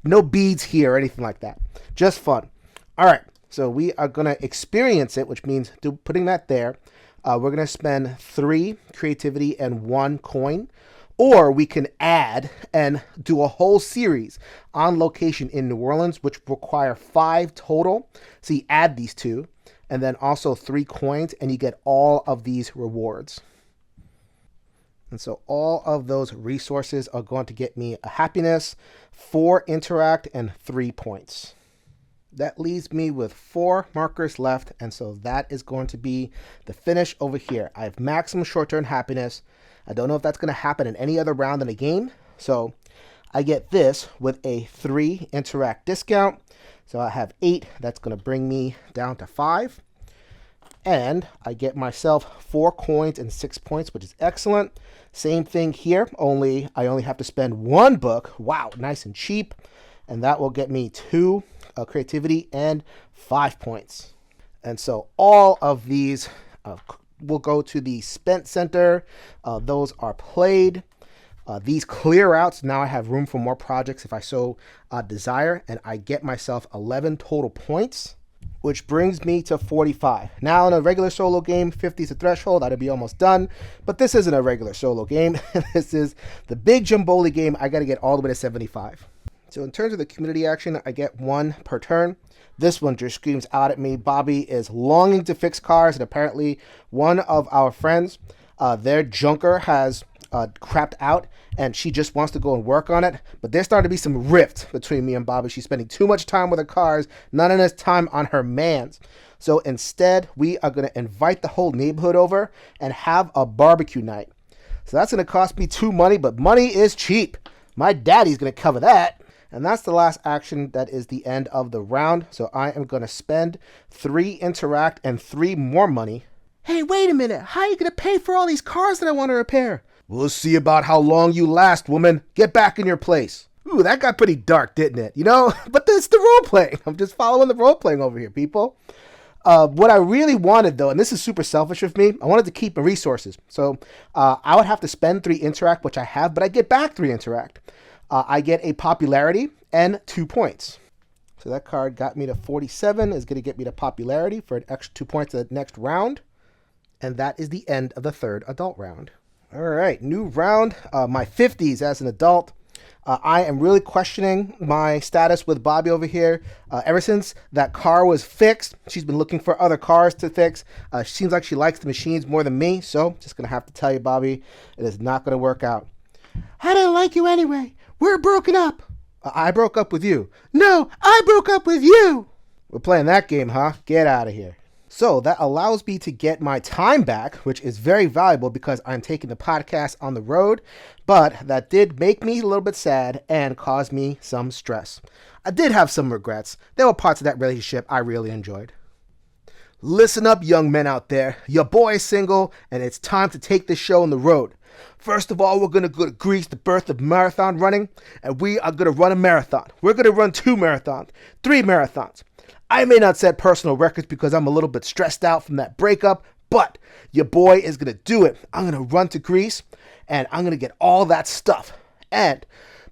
no beads here or anything like that. Just fun. All right, so we are going to experience it, which means putting that there. We're going to spend 3 creativity and 1 coin. Or we can add and do a whole series on location in New Orleans, which require 5 total. So you add these 2, and then also 3 coins, and you get all of these rewards. And so all of those resources are going to get me a happiness, 4 interact, and 3 points. That leaves me with 4 markers left, and so that is going to be the finish over here. I have maximum short-term happiness. I don't know if that's going to happen in any other round in the game, so I get this with a 3 interact discount. So I have 8. That's going to bring me down to 5. And I get myself 4 coins and 6 points, which is excellent. Same thing here, I only have to spend 1 book. Wow, nice and cheap. And that will get me 2 creativity and 5 points. And so all of these will go to the spent center. Those are played. These clear out. Now I have room for more projects if I so desire. And I get myself 11 total points, which brings me to 45. Now in a regular solo game, 50 is the threshold. I'd be almost done. But this isn't a regular solo game. This is the big Jumboli game. I got to get all the way to 75. So in terms of the community action, I get 1 per turn. This one just screams out at me. Bobby is longing to fix cars, and apparently one of our friends, their junker has crapped out, and she just wants to go and work on it. But there's starting to be some rift between me and Bobby. She's spending too much time with her cars, not enough time on her mans. So instead, we are going to invite the whole neighborhood over and have a barbecue night. So that's going to cost me 2 money, but money is cheap. My daddy's going to cover that. And that's the last action. That is the end of the round. So I am going to spend 3 interact and 3 more money. Hey, wait a minute. How are you going to pay for all these cars that I want to repair? We'll see about how long you last, woman. Get back in your place. Ooh, that got pretty dark, didn't it? You know, but it's the role playing. I'm just following the role playing over here, people. What I really wanted, though, and this is super selfish of me, I wanted to keep my resources. So I would have to spend 3 interact, which I have, but I get back 3 interact. I get a popularity and 2 points. So that card got me to 47, is going to get me to popularity for an extra 2 points at the next round. And that is the end of the 3rd adult round. All right, new round, my 50s as an adult. I am really questioning my status with Bobby over here. Ever since that car was fixed, she's been looking for other cars to fix. Seems like she likes the machines more than me, so just going to have to tell you, Bobby, it is not going to work out. I didn't like you anyway. We're broken up. I broke up with you. No, I broke up with you. We're playing that game, huh? Get out of here. So that allows me to get my time back, which is very valuable because I'm taking the podcast on the road. But that did make me a little bit sad and cause me some stress. I did have some regrets. There were parts of that relationship I really enjoyed. Listen up, young men out there. Your boy is single, and it's time to take this show on the road. First of all, we're going to go to Greece, the birth of marathon running, and we are going to run a marathon. We're going to run 2 marathons, 3 marathons. I may not set personal records because I'm a little bit stressed out from that breakup, but your boy is going to do it. I'm going to run to Greece, and I'm going to get all that stuff. And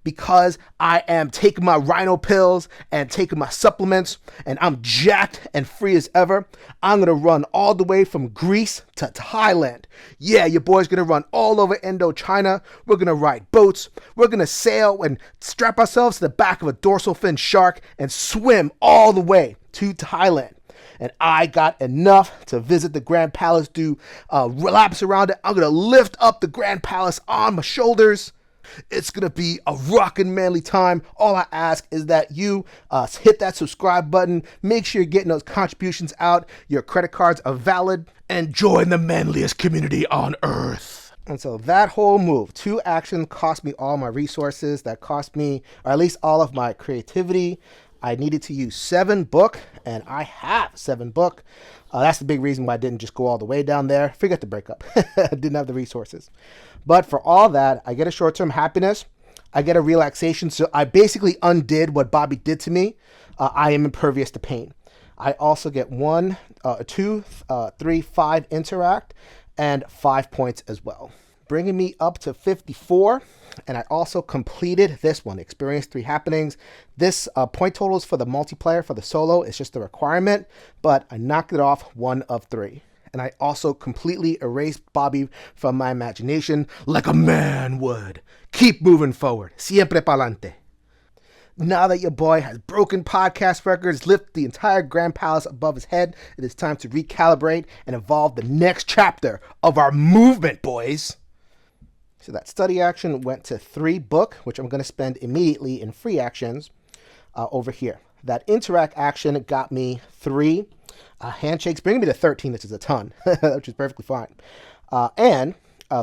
because I am taking my rhino pills and taking my supplements and I'm jacked and free as ever, I'm going to run all the way from Greece to Thailand. Yeah, your boy's going to run all over Indochina. We're going to ride boats. We're going to sail and strap ourselves to the back of a dorsal fin shark and swim all the way to Thailand. And I got enough to visit the Grand Palace, do laps around it. I'm going to lift up the Grand Palace on my shoulders. It's going to be a rockin' manly time. All I ask is that you hit that subscribe button. Make sure you're getting those contributions out. Your credit cards are valid. And join the manliest community on earth. And so that whole move, 2 actions, cost me all my resources. That cost me, or at least all of my creativity. I needed to use 7 book, and I have 7 book. That's the big reason why I didn't just go all the way down there. Forget the breakup. I didn't have the resources. But for all that, I get a short-term happiness. I get a relaxation. So I basically undid what Bobby did to me. I am impervious to pain. I also get 1, 2, 3, 5 interact, and 5 points as well, bringing me up to 54. And I also completed this one, Experience 3 Happenings. This point totals for the multiplayer, for the solo, is just a requirement, but I knocked it off 1 of 3. And I also completely erased Bobby from my imagination like a man would. Keep moving forward. Siempre pa'lante. Now that your boy has broken podcast records, lifted the entire Grand Palace above his head, it is time to recalibrate and evolve the next chapter of our movement, boys. So that study action went to 3 book, which I'm going to spend immediately in free actions over here. That interact action got me 3 handshakes, bringing me to 13, which is a ton, which is perfectly fine. And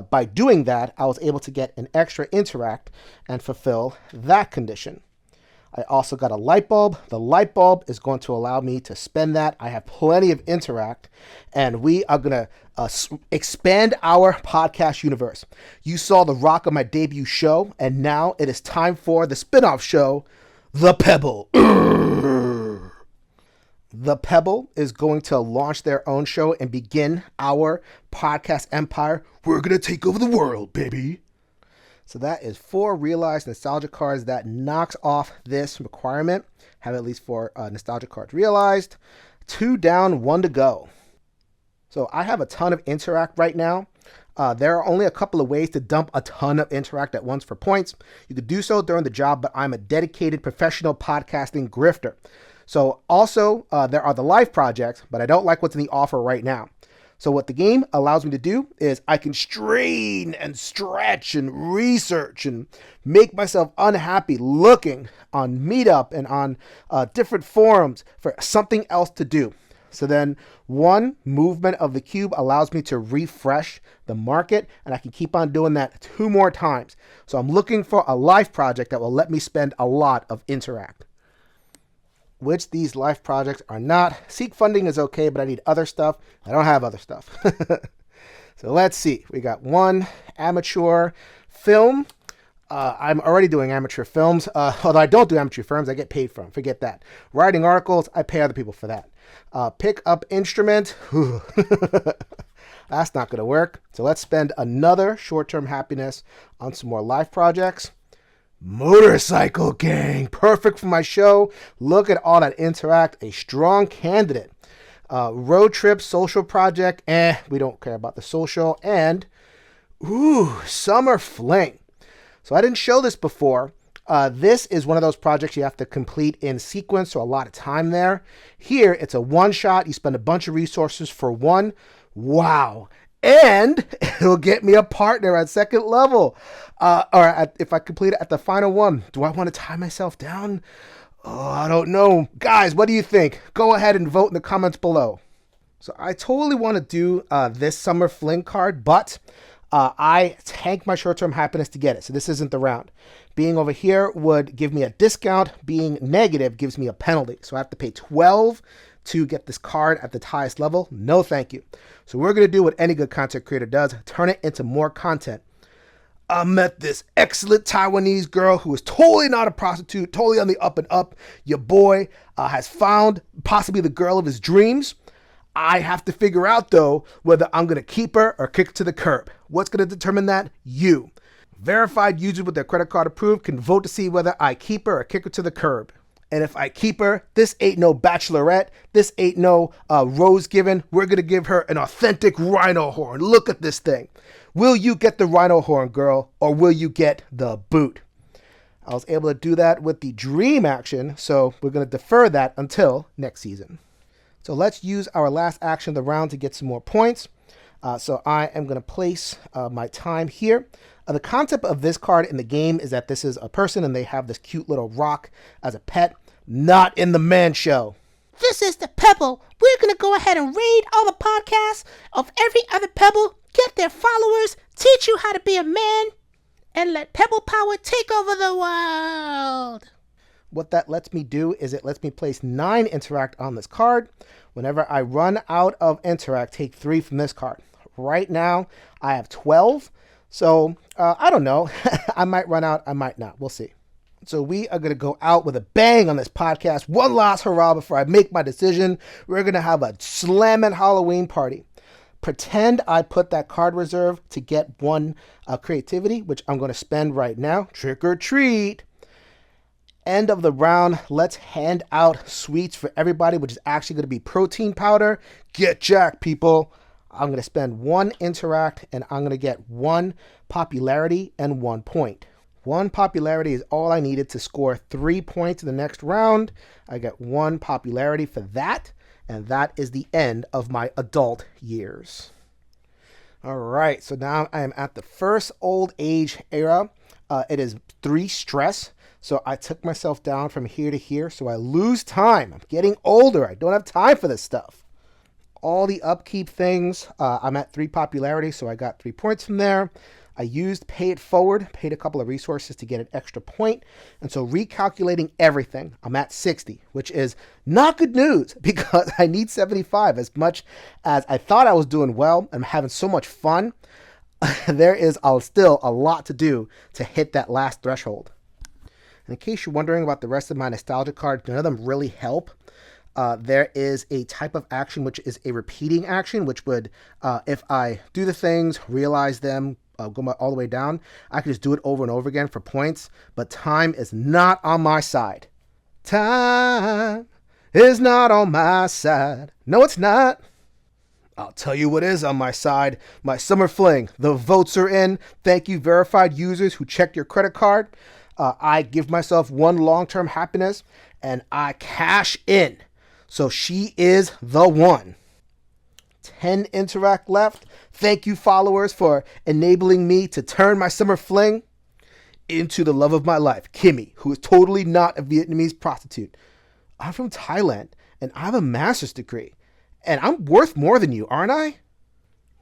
by doing that, I was able to get an extra interact and fulfill that condition. I also got a light bulb. The light bulb is going to allow me to spend that. I have plenty of interact, and we are going to expand our podcast universe. You saw the rock of my debut show, and now it is time for the spin-off show, The Pebble. The Pebble is going to launch their own show and begin our podcast empire. We're going to take over the world, baby. So that is 4 realized nostalgia cards. That knocks off this requirement. Have at least 4 nostalgia cards realized. 2 down, 1 to go. So I have a ton of interact right now. There are only a couple of ways to dump a ton of interact at once for points. You could do so during the job, but I'm a dedicated professional podcasting grifter. So also, there are the live projects, but I don't like what's in the offer right now. So what the game allows me to do is I can strain and stretch and research and make myself unhappy looking on Meetup and on different forums for something else to do. So then 1 movement of the cube allows me to refresh the market, and I can keep on doing that 2 more times. So I'm looking for a live project that will let me spend a lot of interact, which these life projects are not. Seek funding is okay, but I need other stuff. I don't have other stuff. So let's see. We got 1 amateur film. I'm already doing amateur films. Although I don't do amateur films, I get paid for them. Forget that. Writing articles, I pay other people for that. Pick up instrument. That's not going to work. So let's spend another short-term happiness on some more life projects. Motorcycle gang, perfect for my show. Look at all that interact, a strong candidate. Road trip, social project, we don't care about the social. And, summer fling. So I didn't show this before. This is one of those projects you have to complete in sequence, so a lot of time there. Here, it's a one-shot. You spend a bunch of resources for 1. Wow. And it'll get me a partner at 2nd level. If I complete it at the final one. Do I want to tie myself down? Oh, I don't know. Guys, what do you think? Go ahead and vote in the comments below. So I totally want to do this summer fling card, but I tanked my short-term happiness to get it. So this isn't the round. Being over here would give me a discount. Being negative gives me a penalty. So I have to pay 12 to get this card at the highest level. No, thank you. So we're going to do what any good content creator does, turn it into more content. I met this excellent Taiwanese girl who is totally not a prostitute, totally on the up and up. Your boy has found possibly the girl of his dreams. I have to figure out, though, whether I'm going to keep her or kick her to the curb. What's going to determine that? You. Verified users with their credit card approved can vote to see whether I keep her or kick her to the curb. And if I keep her, this ain't no bachelorette. This ain't no rose given. We're going to give her an authentic rhino horn. Look at this thing. Will you get the rhino horn, girl, or will you get the boot? I was able to do that with the dream action, so we're going to defer that until next season. So let's use our last action of the round to get some more points. So I am going to place my time here. The concept of this card in the game is that this is a person and they have this cute little rock as a pet. Not in the man show. This is the Pebble. We're going to go ahead and raid all the podcasts of every other Pebble, get their followers, teach you how to be a man, and let Pebble Power take over the world. What that lets me do is it lets me place 9 interact on this card. Whenever I run out of interact, take 3 from this card. Right now, I have 12. So, I don't know. I might run out. I might not. We'll see. So we are going to go out with a bang on this podcast. One last hurrah before I make my decision. We're going to have a slamming Halloween party. Pretend I put that card reserve to get one creativity, which I'm going to spend right now. Trick or treat. End of the round, let's hand out sweets for everybody, which is actually going to be protein powder. Get jacked, people. I'm going to spend 1 interact, and I'm going to get 1 popularity and 1 point. 1 popularity is all I needed to score 3 points in the next round. I get 1 popularity for that, and that is the end of my adult years. All right, so now I am at the first old age era. It is 3 stress. So I took myself down from here to here, so I lose time. I'm getting older. I don't have time for this stuff. All the upkeep things, I'm at 3 popularity, so I got 3 points from there. I used Pay It Forward, paid a couple of resources to get an extra point. And so recalculating everything, I'm at 60, which is not good news because I need 75. As much as I thought I was doing well, I'm having so much fun. There is still a lot to do to hit that last threshold. And in case you're wondering about the rest of my nostalgia cards, none of them really help. There is a type of action which is a repeating action, which would, if I do the things, realize them, go all the way down, I can just do it over and over again for points. But time is not on my side. Time is not on my side. No, it's not. I'll tell you what is on my side. My summer fling. The votes are in. Thank you, verified users who checked your credit card. I give myself 1 long-term happiness, and I cash in. So she is the one. 10 interact left. Thank you, followers, for enabling me to turn my summer fling into the love of my life, Kimmy, who is totally not a Vietnamese prostitute. I'm from Thailand, and I have a master's degree. And I'm worth more than you, aren't I?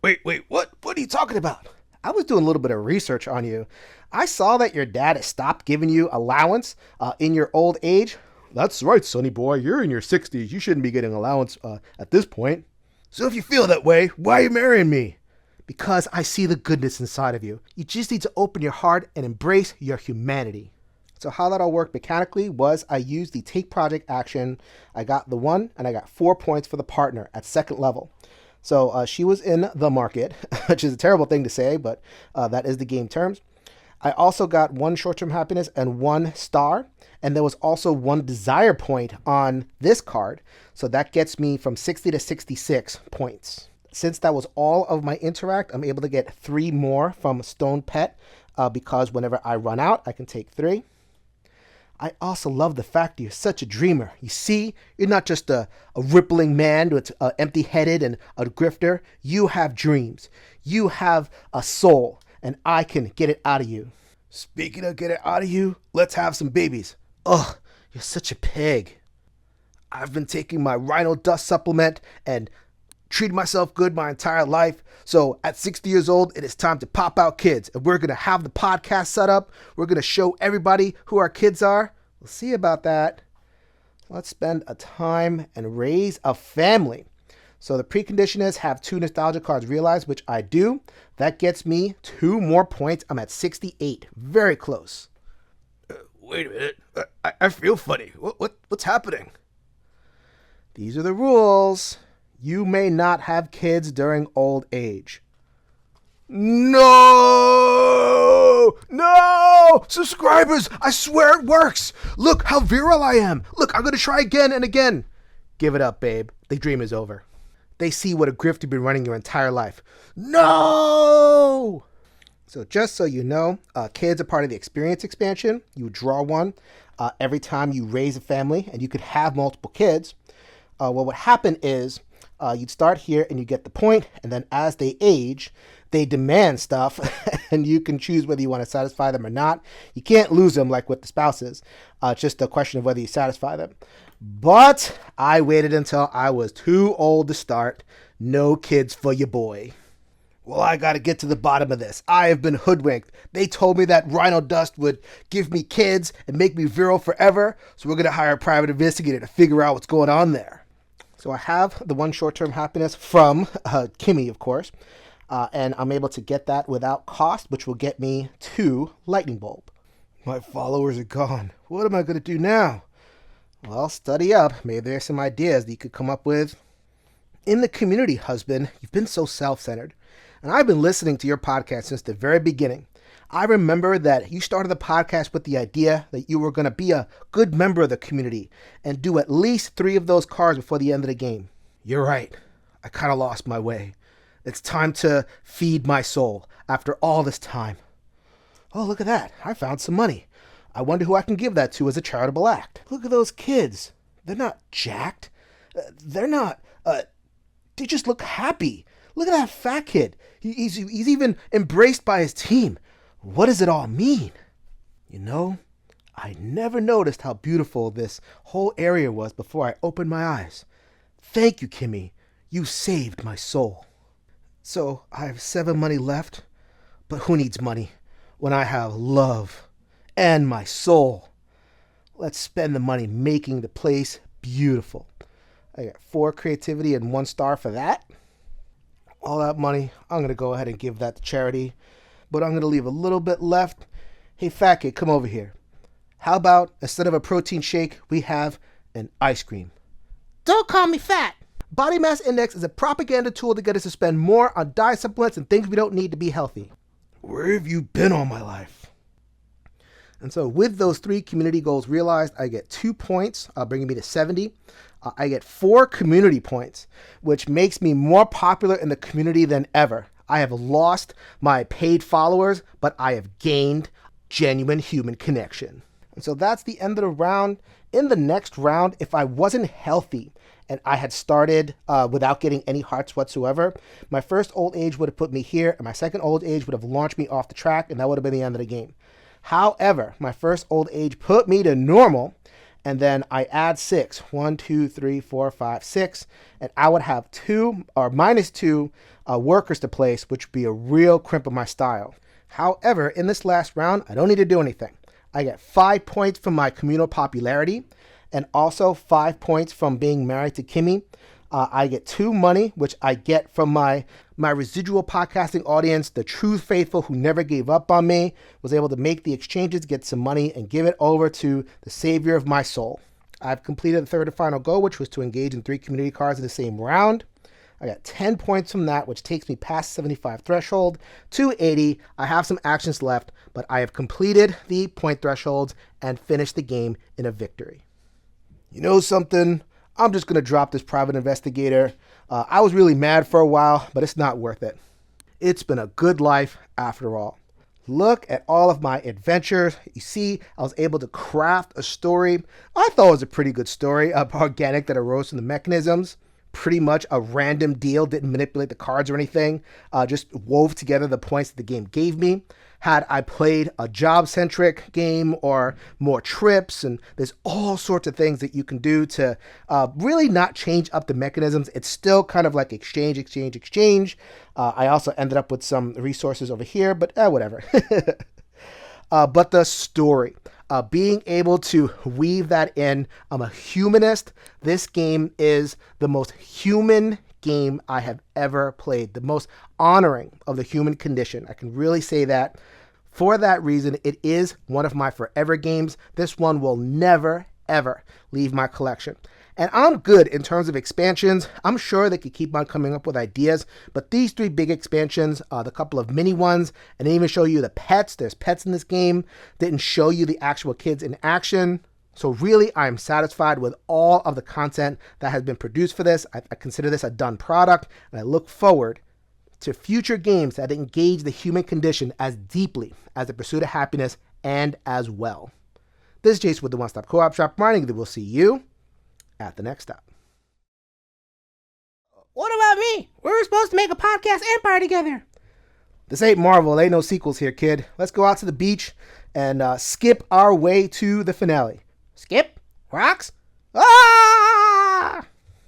Wait, what? What are you talking about? I was doing a little bit of research on you. I saw that your dad has stopped giving you allowance in your old age. That's right, sonny boy. You're in your 60s. You shouldn't be getting allowance at this point. So if you feel that way, why are you marrying me? Because I see the goodness inside of you. You just need to open your heart and embrace your humanity. So how that all worked mechanically was I used the take project action. I got the 1 and I got 4 points for the partner at 2nd level. So she was in the market, which is a terrible thing to say, but that is the game terms. I also got 1 short-term happiness and 1 star. And there was also 1 desire point on this card. So that gets me from 60 to 66 points. Since that was all of my interact, I'm able to get 3 more from Stone Pet because whenever I run out, I can take 3. I also love the fact that you're such a dreamer. You see, you're not just a rippling man that's empty-headed and a grifter. You have dreams. You have a soul, and I can get it out of you. Speaking of get it out of you, let's have some babies. Ugh, you're such a pig. I've been taking my Rhino Dust supplement and treated myself good my entire life. So at 60 years old, it is time to pop out kids. And we're going to have the podcast set up. We're going to show everybody who our kids are. We'll see about that. Let's spend a time and raise a family. So the precondition is have 2 nostalgia cards realized, which I do. That gets me 2 more points. I'm at 68. Very close. Wait a minute. I feel funny. What's happening? These are the rules. You may not have kids during old age. No! Subscribers! I swear it works! Look how virile I am! Look, I'm going to try again and again. Give it up, babe. The dream is over. They see what a grift you've been running your entire life. No! So just so you know, kids are part of the experience expansion. You draw 1 every time you raise a family, and you could have multiple kids. What would happen is you'd start here and you get the point, and then as they age, they demand stuff, and you can choose whether you want to satisfy them or not. You can't lose them like with the spouses. It's just a question of whether you satisfy them. But I waited until I was too old to start. No kids for your boy. Well, I got to get to the bottom of this. I have been hoodwinked. They told me that Rhino Dust would give me kids and make me virile forever, so we're going to hire a private investigator to figure out what's going on there. So I have the 1 short-term happiness from Kimmy, of course, and I'm able to get that without cost, which will get me 2 lightning bulb. My followers are gone. What am I going to do now? Well, study up. Maybe there's some ideas that you could come up with. In the community, husband, you've been so self-centered. And I've been listening to your podcast since the very beginning. I remember that you started the podcast with the idea that you were going to be a good member of the community and do at least 3 of those cards before the end of the game. You're right. I kind of lost my way. It's time to feed my soul after all this time. Oh, look at that. I found some money. I wonder who I can give that to as a charitable act. Look at those kids. They're not jacked. They're not, they just look happy. Look at that fat kid. He's even embraced by his team. What does it all mean? You know, I never noticed how beautiful this whole area was before I opened my eyes. Thank you, Kimmy. You saved my soul. So I have 7 money left, but who needs money when I have love and my soul? Let's spend the money making the place beautiful. I got 4 creativity and 1 star for that. All that money, I'm going to go ahead and give that to charity, but I'm going to leave a little bit left. Hey, fat kid, come over here. How about instead of a protein shake, we have an ice cream? Don't call me fat. Body mass index is a propaganda tool to get us to spend more on diet supplements and things we don't need to be healthy. Where have you been all my life? And so with those 3 community goals realized, I get 2 points, bringing me to 70. I get 4 community points, which makes me more popular in the community than ever. I have lost my paid followers, but I have gained genuine human connection. And so that's the end of the round. In the next round, if I wasn't healthy and I had started without getting any hearts whatsoever, my first old age would have put me here, and my second old age would have launched me off the track, and that would have been the end of the game. However, my first old age put me to normal, and then I add 6. 1, 2, 3, 4, 5, 6. And I would have 2 or minus 2 workers to place, which would be a real crimp of my style. However, in this last round, I don't need to do anything. I get 5 points from my communal popularity and also 5 points from being married to Kimmy. I get 2 money, which I get from my residual podcasting audience, the true faithful who never gave up on me, was able to make the exchanges, get some money, and give it over to the savior of my soul. I've completed the third and final goal, which was to engage in 3 community cards in the same round. I got 10 points from that, which takes me past 75 threshold to 80. I have some actions left, but I have completed the point thresholds and finished the game in a victory. You know something? I'm just going to drop this private investigator. I was really mad for a while, but it's not worth it. It's been a good life after all. Look at all of my adventures. You see, I was able to craft a story. I thought it was a pretty good story, organic, that arose from the mechanisms. Pretty much a random deal, didn't manipulate the cards or anything, just wove together the points that the game gave me. Had I played a job-centric game or more trips, and there's all sorts of things that you can do to really not change up the mechanisms. It's still kind of like exchange. I also ended up with some resources over here, but whatever. But the story, being able to weave that in. I'm a humanist. This game is the most human game I have ever played, the most honoring of the human condition. I can really say that. For that reason, it is one of my forever games. This one will never, ever leave my collection. And I'm good in terms of expansions. I'm sure they could keep on coming up with ideas, but these 3 big expansions, the couple of mini ones, and they even show you the pets. There's pets in this game. Didn't show you the actual kids in action. So really, I'm satisfied with all of the content that has been produced for this. I consider this a done product, and I look forward to future games that engage the human condition as deeply as the pursuit of happiness and as well. This is Jason with the One Stop Co-op Shop, reminding you that we'll see you at the next stop. What about me? We were supposed to make a podcast empire together. This ain't Marvel. Ain't no sequels here, kid. Let's go out to the beach and skip our way to the finale. Skip? Rocks?